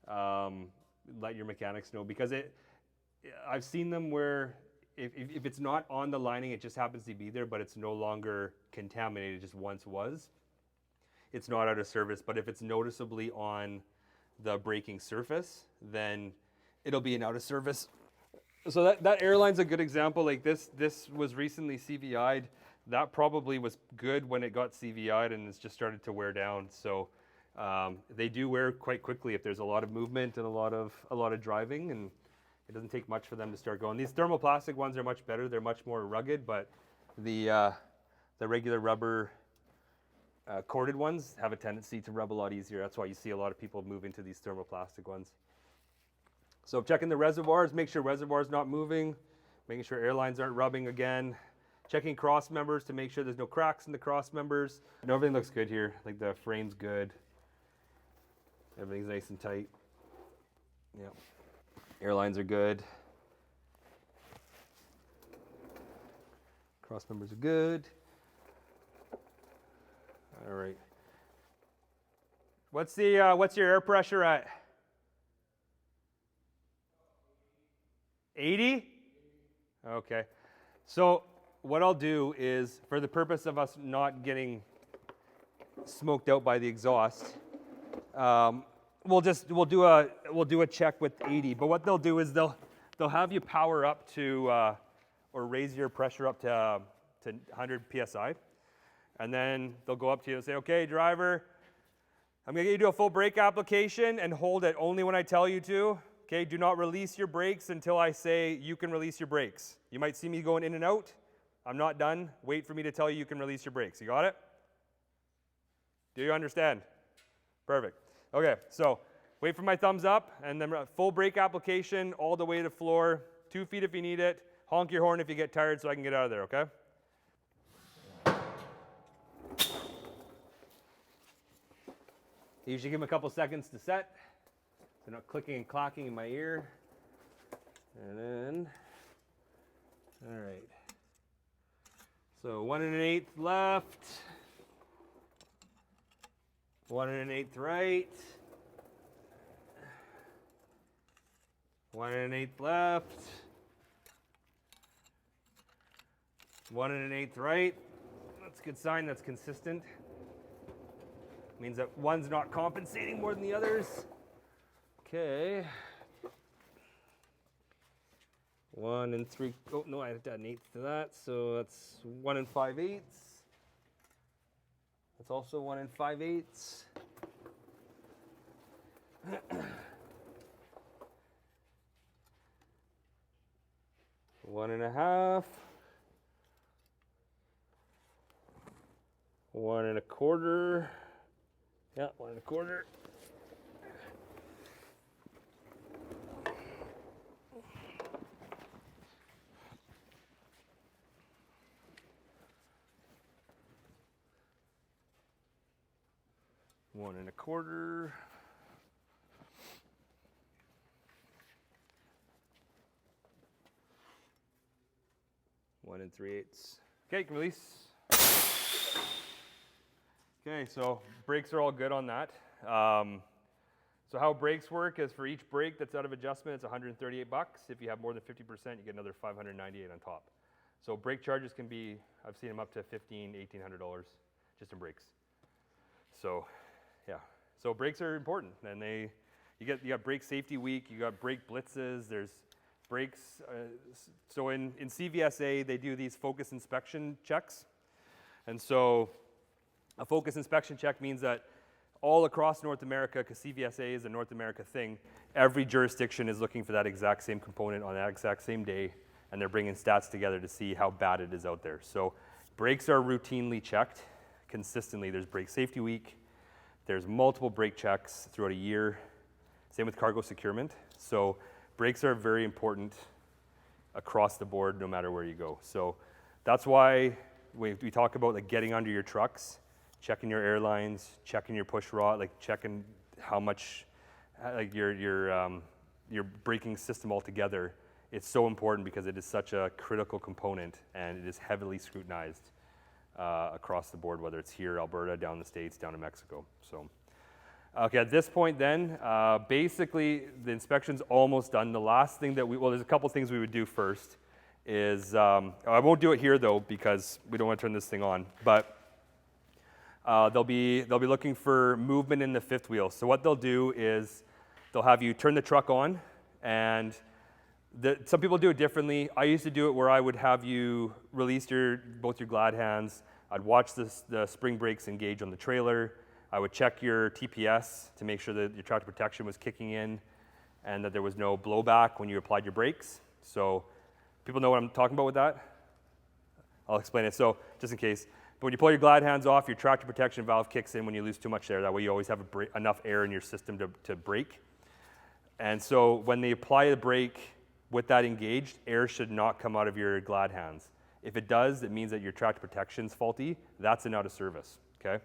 let your mechanics know, because I've seen them where if it's not on the lining, it just happens to be there, but it's no longer contaminated, just once was. It's not out of service, but if it's noticeably on the braking surface, then it'll be an out of service. So that airline's a good example. Like this was recently CVI'd. That probably was good when it got CVI'd and it's just started to wear down. So they do wear quite quickly if there's a lot of movement and a lot of driving, and it doesn't take much for them to start going. These thermoplastic ones are much better. They're much more rugged, but the regular rubber corded ones have a tendency to rub a lot easier. That's why you see a lot of people move into these thermoplastic ones. So checking the reservoirs, make sure reservoir's not moving, making sure air lines aren't rubbing again. Checking cross members to make sure there's no cracks in the cross members. And everything looks good here. Like the frame's good. Everything's nice and tight. Yeah. Airlines are good. Cross members are good. All right. What's your air pressure at? 80? Okay. So what I'll do is, for the purpose of us not getting smoked out by the exhaust, we'll do a check with 80. But what they'll do is they'll have you power up to or raise your pressure up to 100 psi, and then they'll go up to you and say, "Okay, driver, I'm gonna get you to do a full brake application and hold it only when I tell you to. Okay, do not release your brakes until I say you can release your brakes. You might see me going in and out. I'm not done. Wait for me to tell you you can release your brakes." You got it? Do you understand? Perfect. Okay, so wait for my thumbs up, and then full brake application all the way to floor, 2 feet if you need it. Honk your horn if you get tired so I can get out of there, okay? Usually give them a couple seconds to set. They're not clicking and clacking in my ear. And then, all right. So 1 1/8 left. 1 1/8 right. 1 1/8 left. 1 1/8 right. That's a good sign. That's consistent. Means that one's not compensating more than the others. Okay. 1 3. Oh no, I have to add an eighth to that, so that's 1 5/8. That's also 1 5/8. 1 1/2. 1 1/4. Yeah, 1 1/4. One and a quarter. 1 3/8. Okay, you can release. Okay, so brakes are all good on that. So how brakes work is for each brake that's out of adjustment, it's $138. If you have more than 50%, you get another $598 on top. So brake charges can be, I've seen them up to $1,500, $1,800 just in brakes. So, yeah. So brakes are important, and you got brake safety week, you got brake blitzes, there's brakes. So in CVSA, they do these focus inspection checks. And so a focus inspection check means that all across North America, because CVSA is a North America thing, every jurisdiction is looking for that exact same component on that exact same day, and they're bringing stats together to see how bad it is out there. So brakes are routinely checked consistently. There's brake safety week. There's multiple brake checks throughout a year. Same with cargo securement. So brakes are very important across the board, no matter where you go. So that's why we talk about like getting under your trucks, checking your airlines, checking your push rod, like checking how much, like your braking system altogether. It's so important because it is such a critical component, and it is heavily scrutinized across the board, whether it's here, Alberta, down in the States, down in Mexico. So, okay, at this point then, basically the inspection's almost done. The last thing that there's a couple things we would do first is, I won't do it here though, because we don't want to turn this thing on, but they'll be looking for movement in the fifth wheel. So what they'll do is they'll have you turn the truck on, and some people do it differently. I used to do it where I would have you release both your glad hands. I'd watch the spring brakes engage on the trailer. I would check your TPS to make sure that your tractor protection was kicking in and that there was no blowback when you applied your brakes. So people know what I'm talking about with that? I'll explain it. So just in case, But when you pull your glide hands off, your tractor protection valve kicks in when you lose too much air. That way you always have enough air in your system to brake. And so when they apply the brake with that engaged, air should not come out of your glide hands. If it does, it means that your tractor protection's faulty. That's an out of service, okay?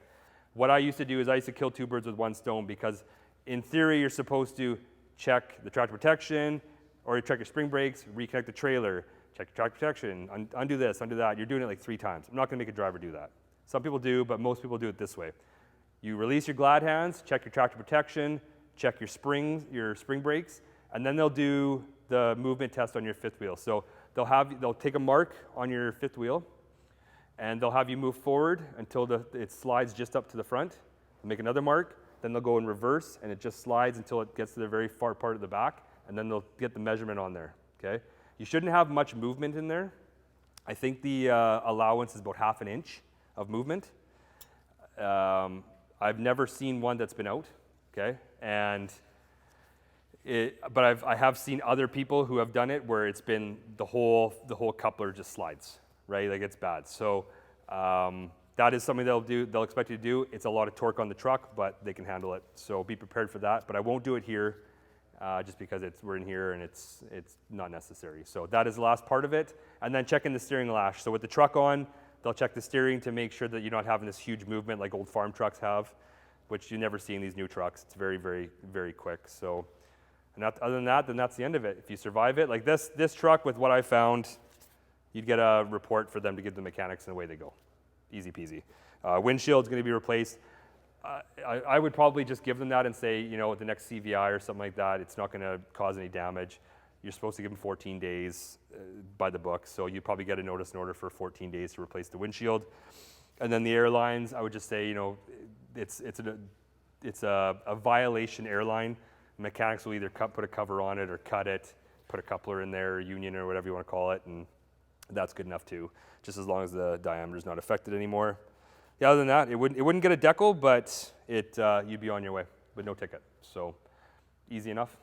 What I used to do is I used to kill two birds with one stone, because in theory you're supposed to check the tractor protection, or you check your spring brakes, reconnect the trailer, check your tractor protection, undo this, undo that. You're doing it like 3 times. I'm not going to make a driver do that. Some people do, but most people do it this way. You release your glide hands, check your tractor protection, check your spring brakes, and then they'll do the movement test on your fifth wheel. So they'll take a mark on your fifth wheel, and they'll have you move forward until it slides just up to the front. They'll make another mark, then they'll go in reverse, and it just slides until it gets to the very far part of the back, and then they'll get the measurement on there, okay? You shouldn't have much movement in there. I think the allowance is about 1/2 inch of movement. I've never seen one that's been out, okay? But I have seen other people who have done it where it's been the whole coupler just slides, right? Like, it's bad. So that is something they'll expect you to do. It's a lot of torque on the truck, but they can handle it. So be prepared for that. But I won't do it here, just because we're in here and it's not necessary. So that is the last part of it. And then checking the steering lash. So with the truck on, they'll check the steering to make sure that you're not having this huge movement like old farm trucks have, which you never see in these new trucks. It's very, very, very quick. So, and other than that, then that's the end of it. If you survive it, like this truck with what I found, you'd get a report for them to give the mechanics, and away they go. Easy peasy. Windshield's going to be replaced. I would probably just give them that and say, the next CVI or something like that, it's not going to cause any damage. You're supposed to give them 14 days by the book, so you probably get a notice and order for 14 days to replace the windshield. And then the airlines, I would just say, it's a violation airline. Mechanics will either put a cover on it or cut it, put a coupler in there, or union, or whatever you want to call it, and that's good enough too, just as long as the diameter is not affected anymore. Yeah, other than that, it wouldn't get a decal, but you'd be on your way with no ticket. So easy enough.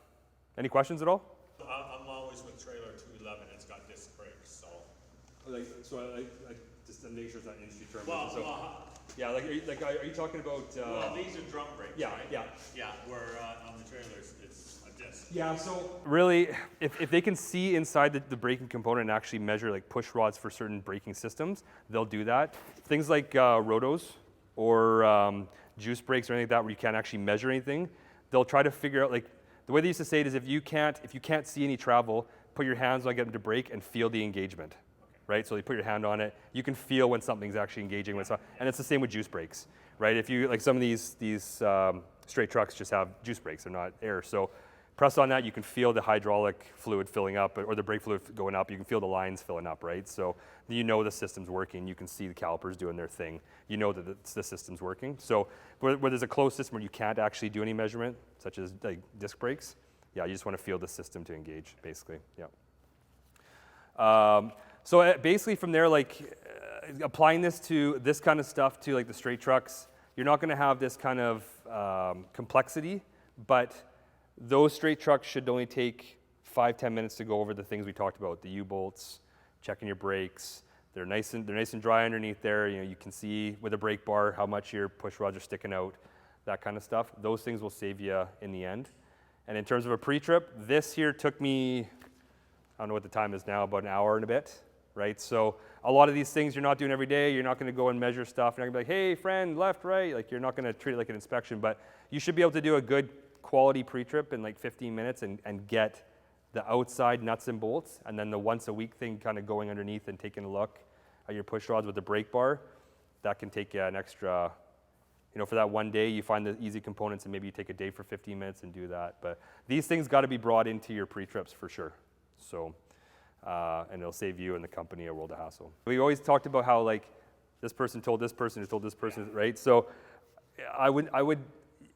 Any questions at all? I'm always with trailer 211. It's got disc brakes, so. I just to make sure it's not industry term. Well, yeah, are you talking about? well, these are drum brakes, yeah, right? yeah. Yeah, where on the trailers it's a disc. Yeah, so really, if they can see inside the braking component and actually measure like push rods for certain braking systems, they'll do that. Things like rotos or juice brakes or anything like that, where you can't actually measure anything, they'll try to figure out, like, the way they used to say it is, if you can't see any travel, put your hands on, get them to brake, and feel the engagement. Right? So you put your hand on it, you can feel when something's actually engaging with something. And it's the same with juice brakes, right? If you, like, some of these straight trucks just have juice brakes, they're not air. So press on that, you can feel the hydraulic fluid filling up, or the brake fluid going up. You can feel the lines filling up, right? So the system's working. You can see the calipers doing their thing. You know that the system's working. So where there's a closed system where you can't actually do any measurement, such as like disc brakes, yeah, you just want to feel the system to engage, basically, yeah. So basically from there, applying this kind of stuff to like the straight trucks, you're not going to have this kind of complexity, but those straight trucks should only take 5-10 minutes to go over the things we talked about, the U-bolts, checking your brakes. They're nice and dry underneath there. You can see with a brake bar how much your push rods are sticking out, that kind of stuff. Those things will save you in the end. And in terms of a pre-trip, this here took me, I don't know what the time is now, about an hour and a bit. Right? So a lot of these things you're not doing every day. You're not going to go and measure stuff. You're not going to be like, hey, friend, left, right. Like, you're not going to treat it like an inspection, but you should be able to do a good quality pre-trip in like 15 minutes and get the outside nuts and bolts, and then the once a week thing kind of going underneath and taking a look at your push rods with the brake bar. That can take you an extra, for that one day, you find the easy components and maybe you take a day for 15 minutes and do that. But these things got to be brought into your pre-trips for sure. So. And it'll save you and the company a world of hassle. We always talked about how, like, this person told this person who told this person, right? So I would,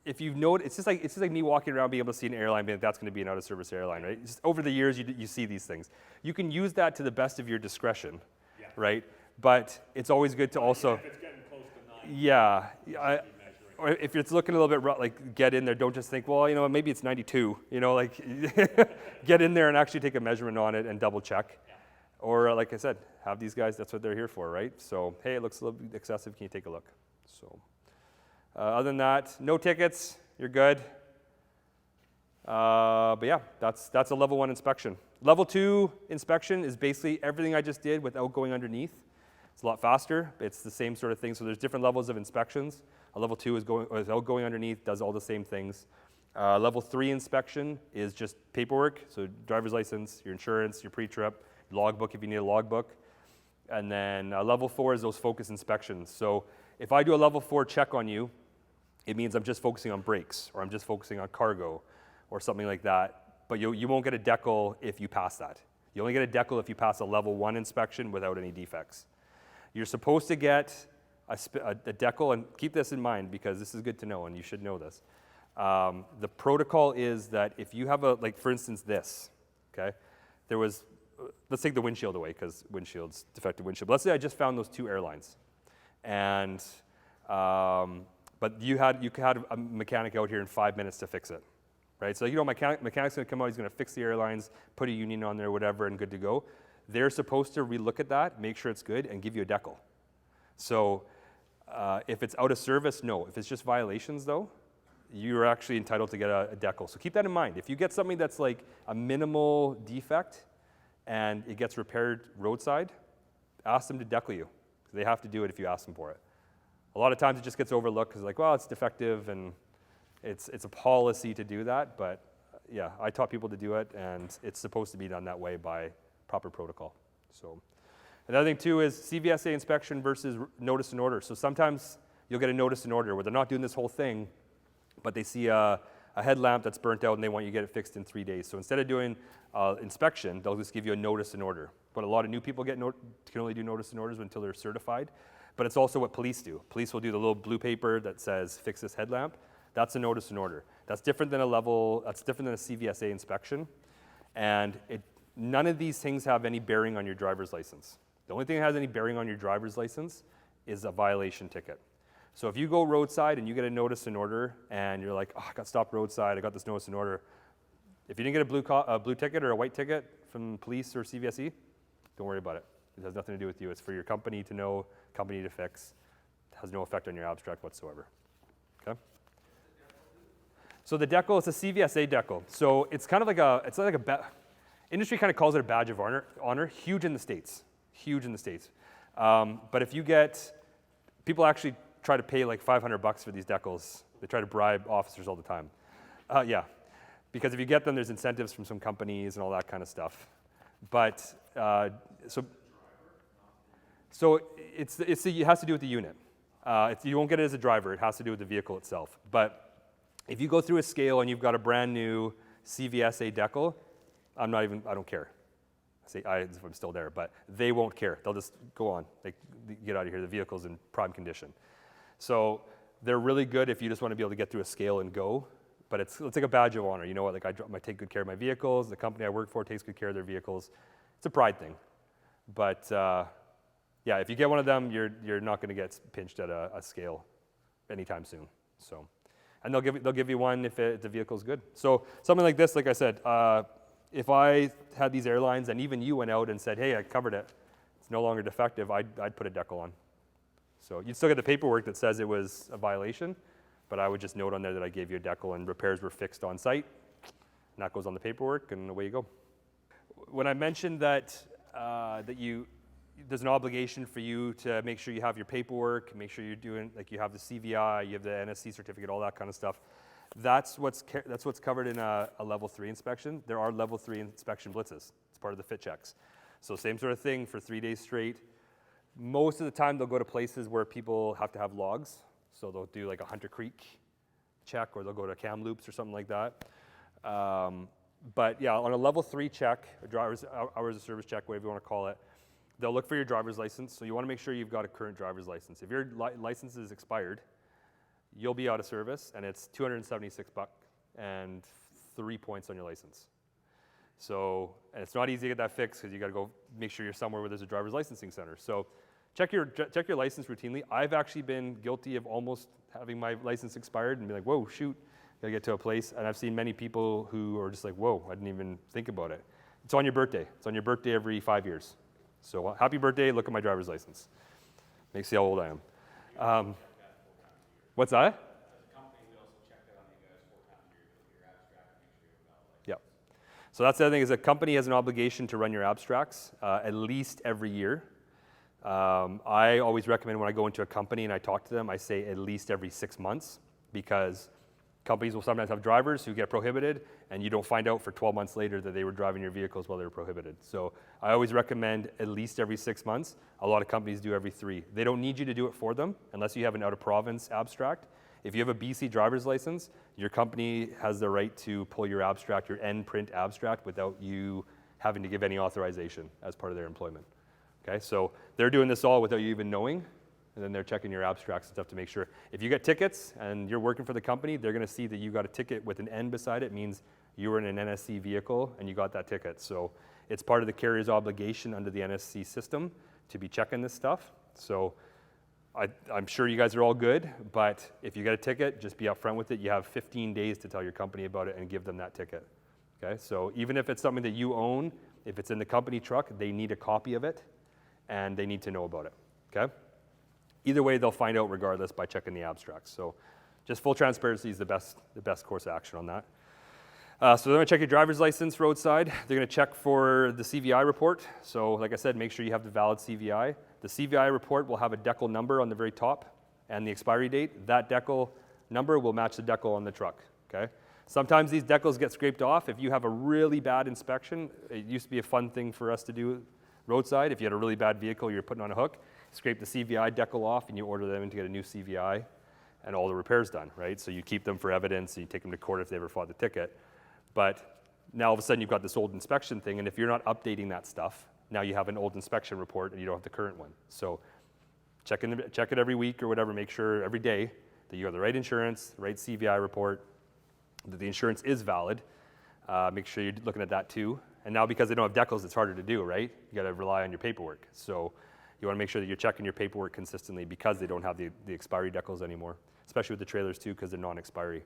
if you've noticed, it's just like me walking around being able to see an airline, being like, that's going to be an out of service airline, right? Just over the years, you see these things. You can use that to the best of your discretion, right? But it's always good to also, If it's getting close to 9, yeah, or if it's looking a little bit rough, like, get in there. Don't just think, well, maybe it's 92. Get in there and actually take a measurement on it and double check. Yeah. Or like I said, have these guys, that's what they're here for, right? So, hey, it looks a little bit excessive, can you take a look? So, other than that, no tickets, you're good. But yeah, that's a level 1 inspection. Level 2 inspection is basically everything I just did without going underneath. It's a lot faster. It's the same sort of thing. So there's different levels of inspections. A level 2 is without going underneath, does all the same things. Level 3 inspection is just paperwork. So driver's license, your insurance, your pre-trip, logbook if you need a logbook. And then level 4 is those focus inspections. So if I do a level 4 check on you, it means I'm just focusing on brakes, or I'm just focusing on cargo, or something like that. But you won't get a decal if you pass that. You only get a decal if you pass a level 1 inspection without any defects. You're supposed to get a decal, and keep this in mind because this is good to know, and you should know this. The protocol is that if you have like for instance this, okay? There was, let's take the windshield away because windshield's defective windshield. But let's say I just found those 2 airlines, and but you had a mechanic out here in 5 minutes to fix it. Right? So mechanic's going to come out, he's going to fix the airlines, put a union on there, whatever, and good to go. They're supposed to relook at that, make sure it's good, and give you a decal. So if it's out of service, no. If it's just violations, though, you're actually entitled to get a decal. So keep that in mind. If you get something that's like a minimal defect and it gets repaired roadside, ask them to decal you. They have to do it if you ask them for it. A lot of times it just gets overlooked because like, well, it's defective, and it's a policy to do that, but yeah, I taught people to do it, and it's supposed to be done that way by proper protocol. So another thing too is CVSA inspection versus notice and order. So sometimes you'll get a notice and order where they're not doing this whole thing, but they see a headlamp that's burnt out and they want you to get it fixed in 3 days. So instead of doing inspection, they'll just give you a notice and order. But a lot of new people can only do notice and orders until they're certified. But it's also what police do. Police will do the little blue paper that says fix this headlamp. That's a notice and order. That's different than that's different than a CVSA inspection. And none of these things have any bearing on your driver's license. The only thing that has any bearing on your driver's license is a violation ticket. So if you go roadside and you get a notice and order and you're like, oh, I got stopped roadside, I got this notice and order. If you didn't get a blue ticket or a white ticket from police or CVSE, don't worry about it. It has nothing to do with you. It's for your company to know, company to fix. It has no effect on your abstract whatsoever. Okay? So the decal is a CVSA decal. So it's kind of like industry kind of calls it a badge of honor. Huge in the States. Huge in the States. But if you people actually try to pay like $500 for these decals. They try to bribe officers all the time. Yeah, because if you get them, there's incentives from some companies and all that kind of stuff. But so it has to do with the unit. You won't get it as a driver. It has to do with the vehicle itself. But if you go through a scale and you've got a brand new CVSA decal, I don't care. I'm still there, but they won't care. They'll just go on. Get out of here. The vehicle's in prime condition. So they're really good if you just want to be able to get through a scale and go. But it's like a badge of honor. You know what? Like I take good care of my vehicles. The company I work for takes good care of their vehicles. It's a pride thing. But yeah, if you get one of them, you're not going to get pinched at a scale anytime soon. So. And they'll give you one if the vehicle's good. So something like this, like I said, if I had these airlines and even you went out and said, hey, I covered it, it's no longer defective, I'd put a decal on. So you'd still get the paperwork that says it was a violation, but I would just note on there that I gave you a decal and repairs were fixed on site. And that goes on the paperwork, and away you go. When I mentioned that there's an obligation for you to make sure you have your paperwork, make sure you're doing, like you have the CVI, you have the NSC certificate, all that kind of stuff. That's what's covered in a level 3 inspection. There are level 3 inspection blitzes. It's part of the fit checks. So same sort of thing for 3 days straight. Most of the time they'll go to places where people have to have logs. So they'll do like a Hunter Creek check, or they'll go to Kamloops or something like that. But yeah, on a level 3 check, a driver's hours of service check, whatever you want to call it, they'll look for your driver's license. So you want to make sure you've got a current driver's license. If your license is expired, you'll be out of service, and it's $276 and 3 points on your license. So, and it's not easy to get that fixed because you got to go make sure you're somewhere where there's a driver's licensing center. So check your license routinely. I've actually been guilty of almost having my license expired and be like, whoa, shoot, got to get to a place. And I've seen many people who are just like, whoa, I didn't even think about it. It's on your birthday. It's on your birthday every 5 years. So happy birthday, look at my driver's license. Makes you see how old I am. What's that? Yep. So that's the other thing is a company has an obligation to run your abstracts at least every year. I always recommend when I go into a company and I talk to them, I say at least every 6 months because companies will sometimes have drivers who get prohibited and you don't find out for 12 months later that they were driving your vehicles while they were prohibited. So I always recommend at least every 6 months. A lot of companies do every 3. They don't need you to do it for them unless you have an out-of-province abstract. If you have a BC driver's license, your company has the right to pull your abstract, your end print abstract, without you having to give any authorization as part of their employment. Okay, so they're doing this all without you even knowing, and then they're checking your abstracts and stuff to make sure. If you get tickets and you're working for the company, they're going to see that you got a ticket with an N beside it. It means you were in an NSC vehicle and you got that ticket. So it's part of the carrier's obligation under the NSC system to be checking this stuff. So I'm sure you guys are all good, but if you get a ticket, just be upfront with it. You have 15 days to tell your company about it and give them that ticket. Okay, so even if it's something that you own, if it's in the company truck, they need a copy of it and they need to know about it. Okay? Either way, they'll find out regardless by checking the abstracts. So just full transparency is the best course of action on that. So they're going to check your driver's license roadside. They're going to check for the CVI report. So like I said, make sure you have the valid CVI. The CVI report will have a decal number on the very top and the expiry date. That decal number will match the decal on the truck. Okay? Sometimes these decals get scraped off. If you have a really bad inspection, it used to be a fun thing for us to do roadside. If you had a really bad vehicle you're putting on a hook, scrape the CVI decal off and you order them in to get a new CVI and all the repairs done, right? So you keep them for evidence and you take them to court if they ever fought the ticket. But now all of a sudden you've got this old inspection thing, and if you're not updating that stuff, now you have an old inspection report and you don't have the current one. So check it every week or whatever, make sure every day that you have the right insurance, the right CVI report, that the insurance is valid. Make sure you're looking at that too. And now because they don't have decals, it's harder to do, right? You gotta rely on your paperwork. So you wanna make sure that you're checking your paperwork consistently because they don't have the expiry decals anymore, especially with the trailers too, because they're non-expiry.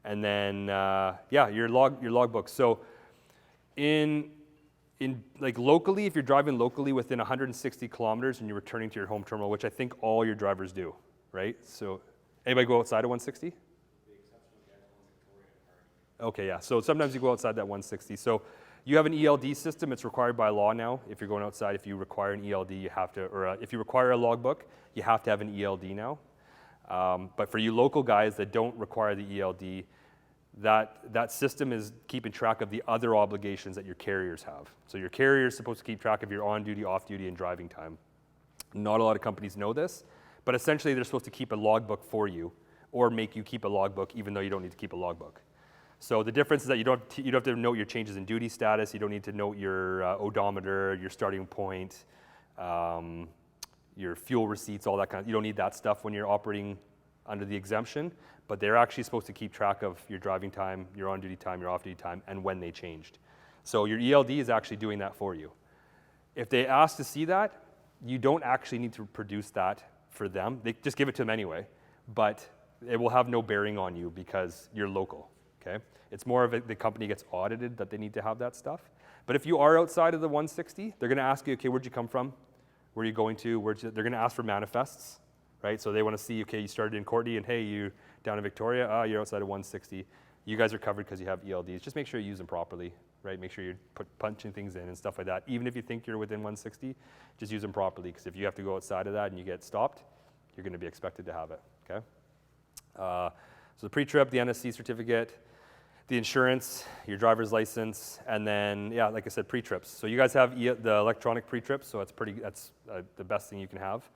And then, your logbook. So in like locally, if you're driving locally within 160 kilometers and you're returning to your home terminal, which I think all your drivers do, right? So anybody go outside of 160? Okay, yeah, so sometimes you go outside that 160. So you have an ELD system, it's required by law now. If you're going outside, if you require an ELD, you have to, or if you require a logbook, you have to have an ELD now. But for you local guys that don't require the ELD, that system is keeping track of the other obligations that your carriers have. So your carrier is supposed to keep track of your on-duty, off-duty, and driving time. Not a lot of companies know this, but essentially they're supposed to keep a logbook for you or make you keep a logbook even though you don't need to keep a logbook. So the difference is that you don't have to note your changes in duty status, you don't need to note your odometer, your starting point, your fuel receipts, all that kind of, you don't need that stuff when you're operating under the exemption, but they're actually supposed to keep track of your driving time, your on-duty time, your off-duty time, and when they changed. So your ELD is actually doing that for you. If they ask to see that, you don't actually need to produce that for them. They just give it to them anyway, but it will have no bearing on you because you're local, okay? It's more of the company gets audited that they need to have that stuff. But if you are outside of the 160, they're gonna ask you, okay, where'd you come from? Where are you going to? They're gonna ask for manifests, right? So they wanna see, okay, you started in Courtney and hey, you're down in Victoria, you're outside of 160. You guys are covered because you have ELDs. Just make sure you use them properly, right? Make sure you're punching things in and stuff like that. Even if you think you're within 160, just use them properly because if you have to go outside of that and you get stopped, you're gonna be expected to have it, okay? So the pre-trip, the NSC certificate, the insurance, your driver's license, and then, yeah, like I said, pre-trips. So you guys have the electronic pre-trips, so that's the best thing you can have.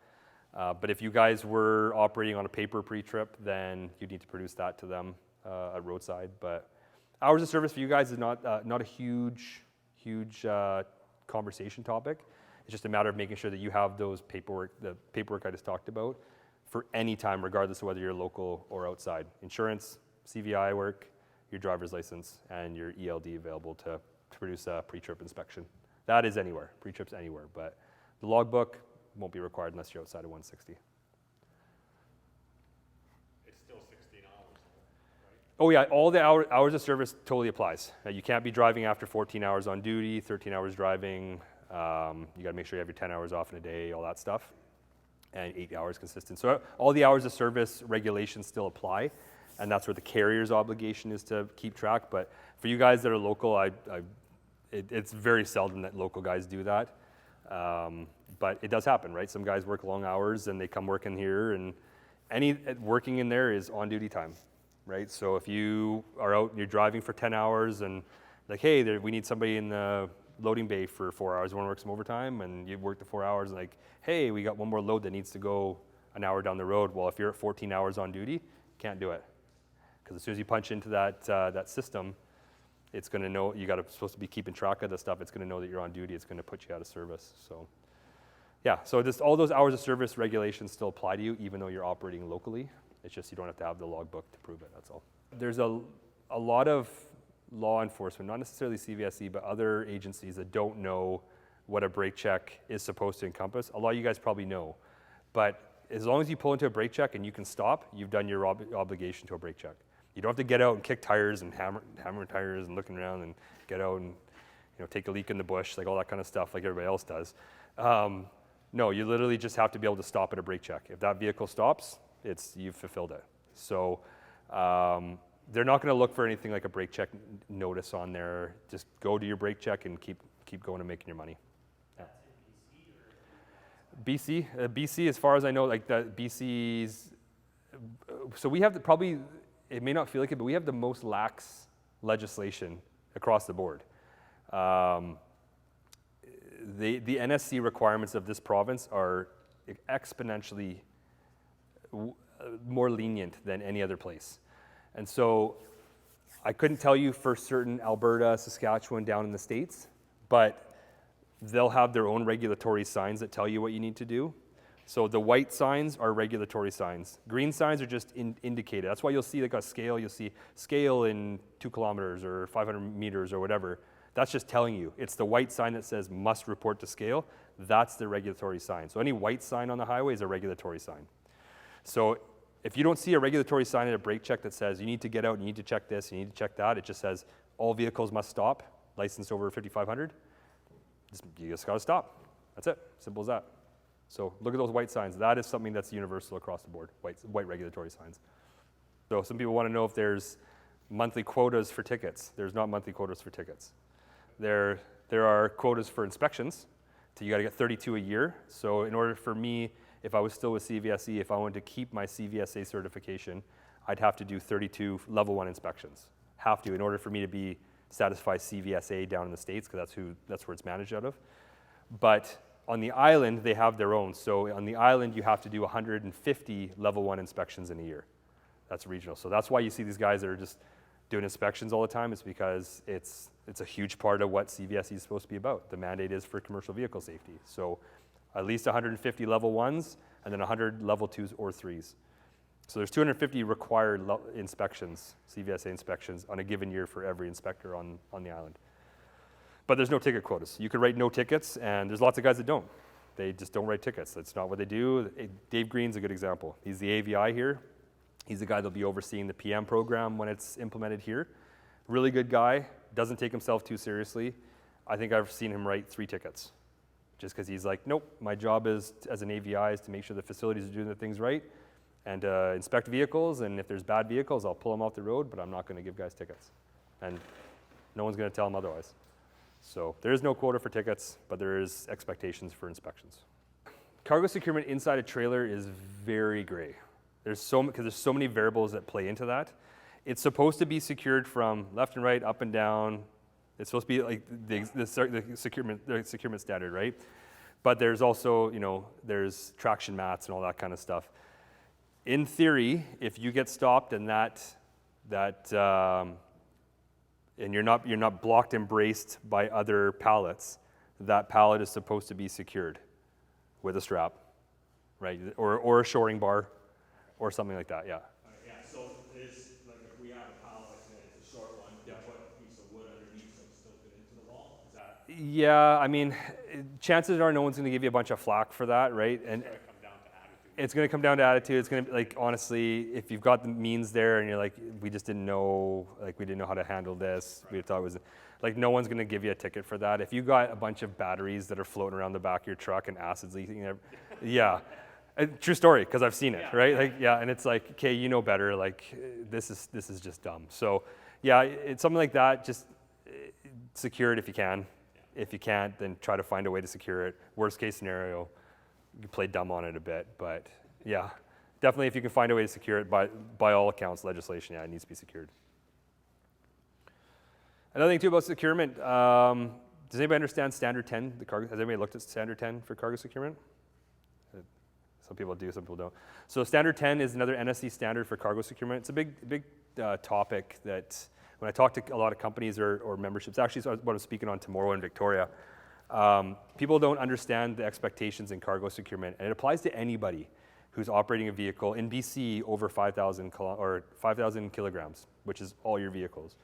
But if you guys were operating on a paper pre-trip, then you need to produce that to them at roadside. But hours of service for you guys is not a huge conversation topic. It's just a matter of making sure that you have the paperwork I just talked about for any time, regardless of whether you're local or outside. Insurance, CVI work, your driver's license, and your ELD available to produce a pre-trip inspection. That is anywhere, pre-trip's anywhere, but the logbook won't be required unless you're outside of 160. It's still 16 hours, right? Oh yeah, all the hours of service totally applies. You can't be driving after 14 hours on duty, 13 hours driving, You got to make sure you have your 10 hours off in a day, all that stuff, and 8 hours consistent. So all the hours of service regulations still apply, and that's where the carrier's obligation is to keep track. But for you guys that are local, it's very seldom that local guys do that. But it does happen, right? Some guys work long hours and they come working here, and working in there is on duty time, right? So if you are out and you're driving for 10 hours and like, hey, we need somebody in the loading bay for 4 hours, you want to work some overtime, and you work the 4 hours, and like, hey, we got one more load that needs to go an hour down the road. Well, if you're at 14 hours on duty, can't do it. Because as soon as you punch into that system, it's going to know supposed to be keeping track of the stuff. It's going to know that you're on duty. It's going to put you out of service. So, yeah. So just all those hours of service regulations still apply to you, even though you're operating locally. It's just you don't have to have the logbook to prove it. That's all. There's a lot of law enforcement, not necessarily CVSE, but other agencies that don't know what a brake check is supposed to encompass. A lot of you guys probably know, but as long as you pull into a brake check and you can stop, you've done your obligation to a brake check. You don't have to get out and kick tires and hammer tires and looking around and get out and take a leak in the bush, like all that kind of stuff like everybody else does. No, you literally just have to be able to stop at a brake check. If that vehicle stops, you've fulfilled it. So they're not going to look for anything like a brake check notice on there. Just go to your brake check and keep going and making your money. Yeah. BC, as far as I know, like the BC's. So we have probably. It may not feel like it, but we have the most lax legislation across the board. The NSC requirements of this province are exponentially more lenient than any other place. And so I couldn't tell you for certain Alberta, Saskatchewan down in the States, but they'll have their own regulatory signs that tell you what you need to do. So the white signs are regulatory signs. Green signs are just indicated. That's why you'll see like a scale, you'll see scale in 2 kilometers or 500 meters or whatever. That's just telling you. It's the white sign that says must report to scale. That's the regulatory sign. So any white sign on the highway is a regulatory sign. So if you don't see a regulatory sign at a brake check that says you need to get out, you need to check this, you need to check that, it just says all vehicles must stop, licensed over 5,500, you just gotta stop. That's it, simple as that. So look at those white signs. That is something that's universal across the board, white regulatory signs. So some people want to know if there's monthly quotas for tickets. There's not monthly quotas for tickets. There are quotas for inspections. So you got to get 32 a year. So in order for me, if I was still with CVSE, if I wanted to keep my CVSA certification, I'd have to do 32 level 1 inspections. Have to in order for me to be satisfied CVSA down in the States, because that's where it's managed out of. But on the island, they have their own. So on the island, you have to do 150 level 1 inspections in a year. That's regional. So that's why you see these guys that are just doing inspections all the time. It's because it's a huge part of what CVSE is supposed to be about. The mandate is for commercial vehicle safety. So at least 150 level 1s and then 100 level 2s or 3s. So there's 250 required inspections, CVSA inspections, on a given year for every inspector on the island. But there's no ticket quotas. You could write no tickets, and there's lots of guys that don't. They just don't write tickets. That's not what they do. Dave Green's a good example. He's the AVI here. He's the guy that'll be overseeing the PM program when it's implemented here. Really good guy, doesn't take himself too seriously. I think I've seen him write 3 tickets. Just because he's like, nope, my job is, as an AVI, is to make sure the facilities are doing the things right and inspect vehicles, and if there's bad vehicles, I'll pull them off the road, but I'm not going to give guys tickets. And no one's going to tell him otherwise. So there is no quota for tickets, but there is expectations for inspections. Cargo securement inside a trailer is very gray. Because there's so many variables that play into that. It's supposed to be secured from left and right, up and down. It's supposed to be like the securement standard, right? But there's also, there's traction mats and all that kind of stuff. In theory, if you get stopped and and you're not blocked and braced by other pallets, that pallet is supposed to be secured with a strap, right? Or a shoring bar, or something like that. Yeah. Yeah. So it's like if we have a pallet and it's a short one, you put a piece of wood underneath so it's still fit into the wall. Is that? Yeah. I mean, chances are no one's going to give you a bunch of flack for that, right? It's going to come down to attitude. It's going to come down to attitude. It's going to be like, honestly, if you've got the means there and you're like, we just didn't know, like we didn't know how to handle this. We thought it was, like no one's going to give you a ticket for that. If you got a bunch of batteries that are floating around the back of your truck and acid's leaking, yeah. True story, because I've seen it, right? Like, yeah, and it's like, okay, you know better. Like, this is just dumb. So, yeah, it's something like that. Just secure it if you can. If you can't, then try to find a way to secure it. Worst case scenario, you play dumb on it a bit, but yeah, definitely if you can find a way to secure it, by all accounts, legislation, yeah, it needs to be secured. Another thing too about securement, does anybody understand Standard 10? The cargo, has anybody looked at Standard 10 for cargo securement? Some people do, some people don't. So Standard 10 is another NSC standard for cargo securement. It's a big topic that when I talk to a lot of companies or memberships, actually it's what I'm speaking on tomorrow in Victoria. People don't understand the expectations in cargo securement, and it applies to anybody who's operating a vehicle in BC over 5,000 kilograms, which is all your vehicles.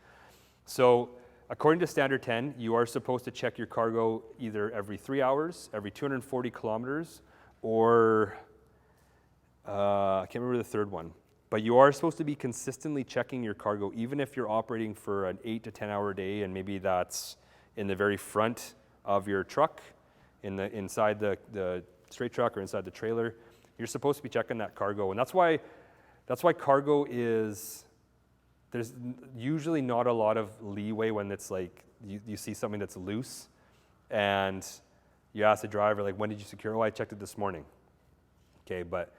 So according to Standard 10, you are supposed to check your cargo either every 3 hours, every 240 kilometers, or I can't remember the third one. But you are supposed to be consistently checking your cargo, even if you're operating for an 8 to 10 hour day, and maybe that's in the very front of your truck, inside the straight truck or inside the trailer. You're supposed to be checking that cargo, and that's why cargo is, there's usually not a lot of leeway when it's like you see something that's loose, and you ask the driver, like, when did you secure? Oh, I checked it this morning. Okay, but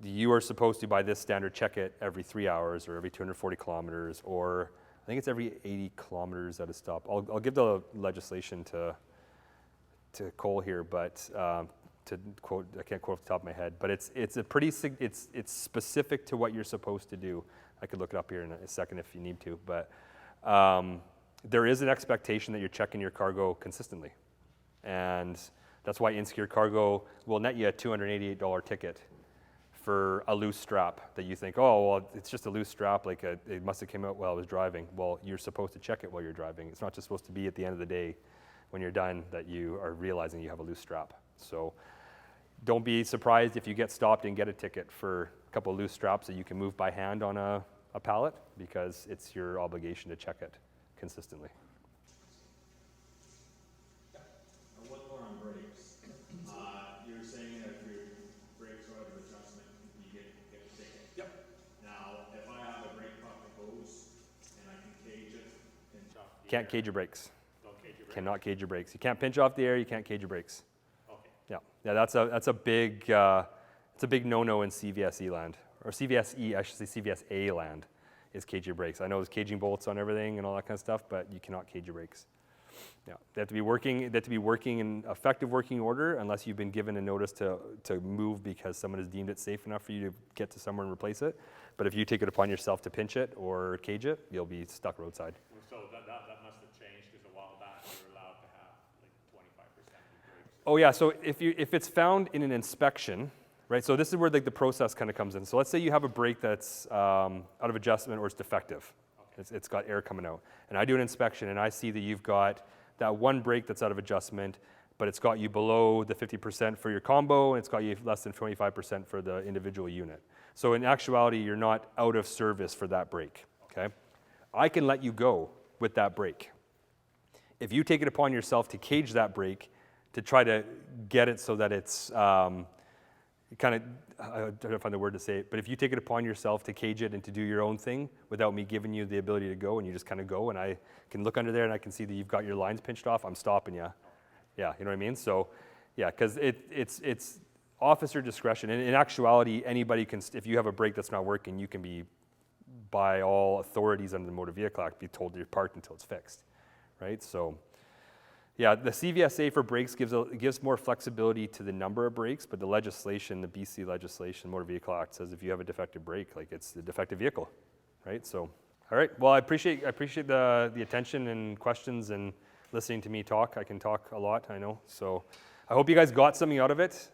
you are supposed to, by this standard, check it every 3 hours or every 240 kilometers, or I think it's every 80 kilometers at a stop. I'll give the legislation to Cole here, but to quote, I can't quote off the top of my head, but it's specific to what you're supposed to do. I could look it up here in a second if you need to, but there is an expectation that you're checking your cargo consistently, and that's why Insecure Cargo will net you a $288 ticket for a loose strap that you think, oh, well, it's just a loose strap, like it must have came out while I was driving. Well, you're supposed to check it while you're driving. It's not just supposed to be at the end of the day when you're done that you are realizing you have a loose strap. So don't be surprised if you get stopped and get a ticket for a couple of loose straps that you can move by hand on a pallet, because it's your obligation to check it consistently. And one more on brakes. You're saying that if your brakes are out of adjustment, you get a ticket. Yep. Now, if I have a brake pump that goes and I can cage it and chop the Can't air, cage your brakes. don't cage your brakes. Cannot cage your brakes. You can't pinch off the air. You can't cage your brakes. Okay. Yeah. That's a big it's a big no-no in CVSE land, or CVSE, I should say CVSA land, is cage your brakes. I know there's caging bolts on everything and all that kind of stuff, but you cannot cage your brakes. Yeah, they have to be working. They have to be working in effective working order, unless you've been given a notice to move because someone has deemed it safe enough for you to get to somewhere and replace it. But if you take it upon yourself to pinch it or cage it, you'll be stuck roadside. So that must have changed, because a while back you were allowed to have like 25% of your brakes. Oh yeah, so if it's found in an inspection, right? So this is where the process kind of comes in. So let's say you have a brake that's out of adjustment or it's defective. Okay. It's got air coming out, and I do an inspection and I see that you've got that one brake that's out of adjustment, but it's got you below the 50% for your combo, and it's got you less than 25% for the individual unit. So in actuality, you're not out of service for that brake, okay? I can let you go with that brake. If you take it upon yourself to cage that brake, to try to get it so that it's kind of, I don't find the word to say it, but if you take it upon yourself to cage it and to do your own thing without me giving you the ability to go, and you just kind of go, and I can look under there and I can see that you've got your lines pinched off, I'm stopping you. Yeah, you know what I mean? So, yeah, because it's officer discretion. And in actuality, anybody can, if you have a brake that's not working, you can be, by all authorities under the Motor Vehicle Act, be told you're parked until it's fixed, right? So, yeah, the CVSA for brakes gives more flexibility to the number of brakes, but the legislation, the BC legislation, Motor Vehicle Act, says if you have a defective brake, like, it's a defective vehicle, right? So, all right. Well, I appreciate the attention and questions and listening to me talk. I can talk a lot, I know. So, I hope you guys got something out of it.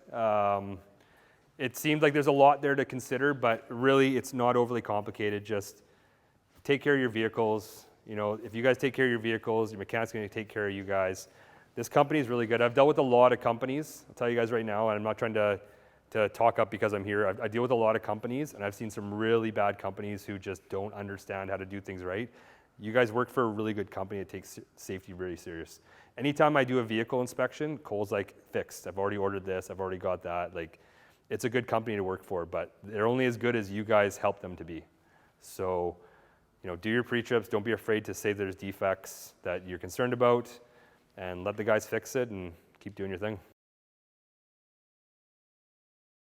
It seems like there's a lot there to consider, but really, it's not overly complicated. Just take care of your vehicles. You know, if you guys take care of your vehicles, your mechanic's going to take care of you guys. This company is really good. I've dealt with a lot of companies, I'll tell you guys right now, and I'm not trying to to talk up because I'm here. I deal with a lot of companies, and I've seen some really bad companies who just don't understand how to do things right. You guys work for a really good company that takes safety very serious. Anytime I do a vehicle inspection, Cole's like, fixed. I've already ordered this. I've already got that. Like, it's a good company to work for, but they're only as good as you guys help them to be. So, you know, do your pre-trips. Don't be afraid to say there's defects that you're concerned about, and let the guys fix it and keep doing your thing.